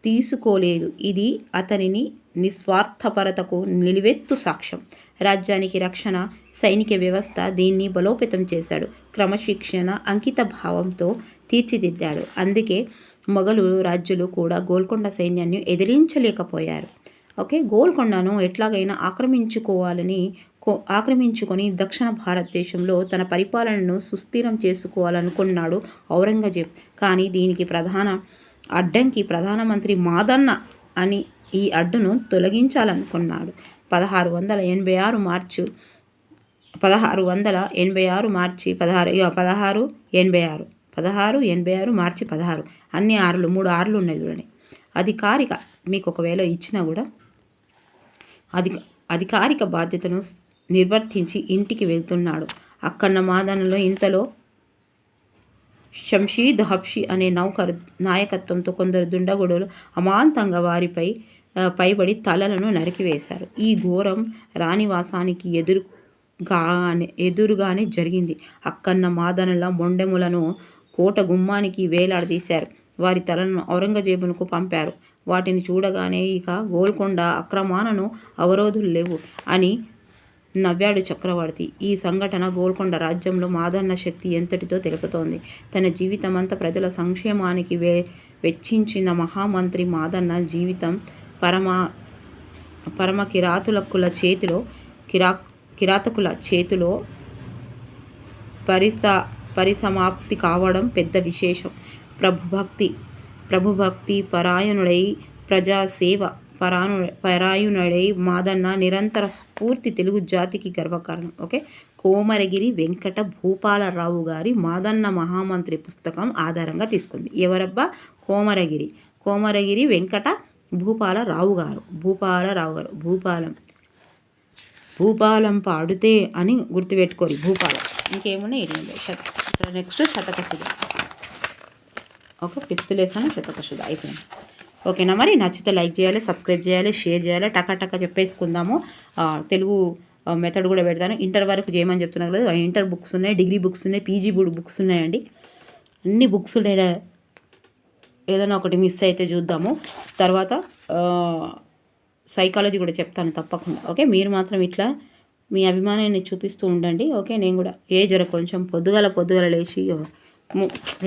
తీసుకోలేదు. ఇది అతనిని నిస్వార్థపరతకు నిలువెత్తు సాక్ష్యం. రాజ్యానికి రక్షణ, సైనిక వ్యవస్థ దీన్ని బలోపేతం చేశాడు. క్రమశిక్షణ, అంకిత భావంతో తీర్చిదిద్దాడు. అందుకే మొఘలు రాజులు కూడా గోల్కొండ సైన్యాన్ని ఎదిరించలేకపోయారు. ఓకే, గోల్కొండను ఎట్లాగైనా ఆక్రమించుకొని దక్షిణ భారతదేశంలో తన పరిపాలనను సుస్థిరం చేసుకోవాలనుకున్నాడు ఔరంగజేబ్. కానీ దీనికి ప్రధాన అడ్డంకి ప్రధానమంత్రి మాదన్న అని ఈ అడ్డును తొలగించాలనుకున్నాడు. 1686 మార్చి 16 అన్ని 3 ఆరులు ఉన్నాయి చూడండి. మీకు ఒకవేళ ఇచ్చినా కూడా అధికారిక బాధ్యతను నిర్వర్తించి ఇంటికి వెళ్తున్నాడు. అక్కన్న మాదన్నలో ఇంతలో షంషీద్ హబ్షీ అనే నౌకర్ నాయకత్వంతో కొందరు దుండగుడులు అమాంతంగా వారిపై పైబడి తలలను నరికివేశారు. ఈ ఘోరం రాణివాసానికి ఎదురుగానే జరిగింది. అక్కన్న మాదన్నల మొండెములను కోట గుమ్మానికి వేలాడదీశారు. వారి తలను ఔరంగజేబునకు పంపారు. వాటిని చూడగానే ఇక గోల్కొండ ఆక్రమణను అవరోధులు లేవు అని నవ్వాడు చక్రవర్తి. ఈ సంఘటన గోల్కొండ రాజ్యంలో మాదన్న శక్తి ఎంతటితో తెలుపుతోంది. తన జీవితమంతా ప్రజల సంక్షేమానికి వెచ్చించిన మహామంత్రి మాదన్న జీవితం పరమ కిరాతకుల చేతిలో పరిసమాప్తి కావడం పెద్ద విశేషం. ప్రభుభక్తి పరాయణుడై ప్రజాసేవ పరాయణుడై మాదన్న నిరంతర స్ఫూర్తి తెలుగు జాతికి గర్వకారణం. ఓకే, కోమరగిరి వెంకట భూపాలరావు గారి మాదన్న మహామంత్రి పుస్తకం ఆధారంగా తీసుకుంది. ఎవరబ్బా? కోమరగిరి వెంకట భూపాలరావు గారు. భూపాలం పాడితే అని గుర్తుపెట్టుకోరు. భూపాలం ఇంకేమున్నాయి. నెక్స్ట్ శతక సుధ. ఓకే, 5th లెసన్ శతక శుద్ధ అయిపోయింది. ఓకేనా, మరి నచ్చితే లైక్ చేయాలి, సబ్స్క్రైబ్ చేయాలి, షేర్ చేయాలి. టకా చెప్పేసుకుందాము. తెలుగు మెథడ్ కూడా పెడతాను. ఇంటర్ వరకు చేయమని చెప్తున్నా కదా, ఇంటర్ బుక్స్ ఉన్నాయి, డిగ్రీ బుక్స్ ఉన్నాయి, పీజీ బుక్స్ ఉన్నాయండి. అన్ని బుక్స్ ఏదైనా ఒకటి మిస్ అయితే చూద్దాము. తర్వాత సైకాలజీ కూడా చెప్తాను తప్పకుండా. ఓకే, మీరు మాత్రం ఇట్లా మీ అభిమానాన్ని చూపిస్తూ ఉండండి. ఓకే, నేను కూడా కొంచెం పొద్దుగల లేచి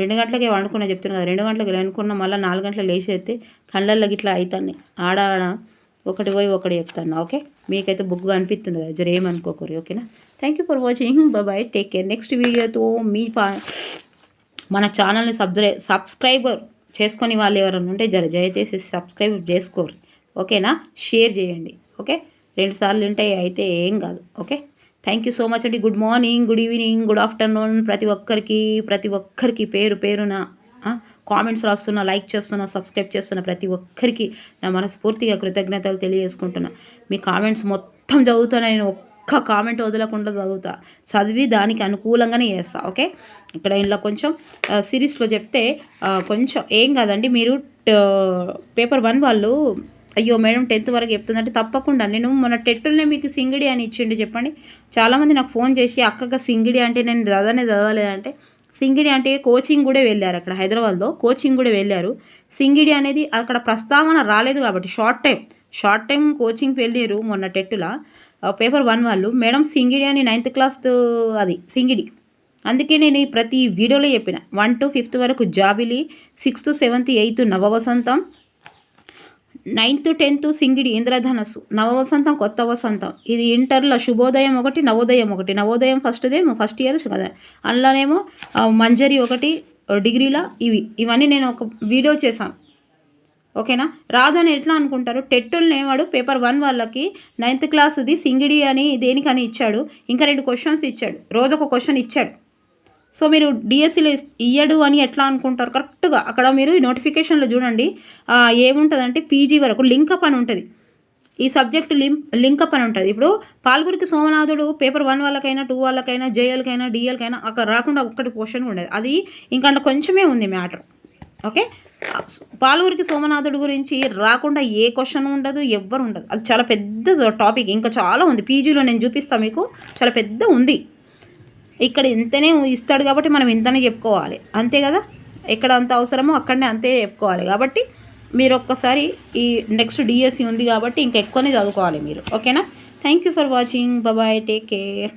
2 గంటలకే వండుకున్నా చెప్తున్నాను కదా, 2 గంటలకు అనుకున్నా, మళ్ళీ 4 గంటలకు లేచి అయితే కళ్ళల్లో ఇట్లా అవుతాను. ఆడ ఒకటి పోయి ఒకటి చెప్తాను. ఓకే, మీకైతే బుక్గా అనిపిస్తుంది కదా, ఏమనుకోకూరి. ఓకేనా, thank you for watching. Bye, take care. Next వీడియోతో మన ఛానల్ని సబ్స్క్రైబర్ చేసుకొని వాళ్ళు ఎవరైనా ఉంటే దయచేసి సబ్స్క్రైబ్ చేసుకోరు. ఓకేనా, షేర్ చేయండి. ఓకే, 2 సార్లు ఉంటాయి అయితే ఏం కాదు. Okay, thank you so much అండి. Good morning, good evening, good afternoon ప్రతి ఒక్కరికి పేరున కామెంట్స్ రాస్తున్నా, లైక్ చేస్తున్నా, సబ్స్క్రైబ్ చేస్తున్నా ప్రతి ఒక్కరికి నా మనస్ఫూర్తిగా కృతజ్ఞతలు తెలియజేసుకుంటున్నా. మీ కామెంట్స్ మొత్తం చదువుతున్నా, నేను ఒక్క కామెంట్ వదలకుండా చదివి దానికి అనుకూలంగానే చేస్తా. ఓకే, ఇక్కడ ఇలా కొంచెం సిరీస్లో చెప్తే కొంచెం ఏం కాదండి. మీరు పేపర్ 1 వాళ్ళు అయ్యో మేడం 10th వరకు చెప్తుందంటే తప్పకుండా. నేను మన టెట్టుల్నే మీకు సింగిడి అని ఇచ్చిండు చెప్పండి. చాలామంది నాకు ఫోన్ చేసి అక్కగా సింగిడి అంటే నేను చదవలేదంటే, సింగిడి అంటే కోచింగ్ కూడా వెళ్ళారు. అక్కడ హైదరాబాద్లో కోచింగ్ కూడా వెళ్ళారు. సింగిడి అనేది అక్కడ ప్రస్తావన రాలేదు కాబట్టి షార్ట్ టైం కోచింగ్కి వెళ్ళారు మొన్న టెట్టులా. పేపర్ 1 వాళ్ళు మేడం సింగిడి అని 9th క్లాస్ అది సింగిడి. అందుకే నేను ప్రతి వీడియోలో చెప్పిన 1 to 5th వరకు జాబిలి, 6th 7th 8th నవవసంతం, 9th 10th సింగిడి ఇంద్రధనస్సు, నవవసంతం కొత్త వసంతం. ఇది ఇంటర్లో శుభోదయం 1, నవోదయం 1. నవోదయం ఫస్ట్ ఇయర్ కదా, అందులోనేమో మంజరి 1 డిగ్రీలా. ఇవన్నీ నేను ఒక వీడియో చేశాను. ఓకేనా, రాదు అని ఎట్లా అనుకుంటారు. టెట్టుల్ని వాడు పేపర్ 1 వాళ్ళకి 9th క్లాస్ది సింగిడి అని దేనికని ఇచ్చాడు. ఇంకా 2 క్వశ్చన్స్ ఇచ్చాడు, రోజొక క్వశ్చన్ ఇచ్చాడు. సో మీరు డిఎస్సిలో ఇయ్యడు అని ఎట్లా అనుకుంటారు. కరెక్ట్గా అక్కడ మీరు నోటిఫికేషన్లో చూడండి, ఏముంటుందంటే పీజీ వరకు లింకప్ అని ఉంటుంది. ఈ సబ్జెక్ట్ లింకప్ అని ఉంటుంది. ఇప్పుడు పాల్గురికి సోమనాథుడు పేపర్ 1 వాళ్ళకైనా 2 వాళ్ళకైనా జేఎల్కైనా డిఎల్కైనా అక్కడ రాకుండా ఒక్కటి క్వశ్చన్ ఉండేది. అది ఇంకా కొంచెమే ఉంది మ్యాటర్. ఓకే, పాల్గురికి సోమనాథుడు గురించి రాకుండా ఏ క్వశ్చన్ ఉండదు, ఎవ్వరు ఉండదు. అది చాలా పెద్ద టాపిక్, ఇంకా చాలా ఉంది. పీజీలో నేను చూపిస్తాను మీకు, చాలా పెద్ద ఉంది. ఇక్కడ ఇంతనే ఇస్తాడు కాబట్టి మనం ఇంతనే చెప్పుకోవాలి, అంతే కదా. ఎక్కడ అంత అవసరమో అక్కడనే అంతే చెప్పుకోవాలి. కాబట్టి మీరు ఒక్కసారి ఈ నెక్స్ట్ డిఎస్సి ఉంది కాబట్టి ఇంకా ఎక్కువనే చదువుకోవాలి మీరు. ఓకేనా, thank you for watching. Bye, take care.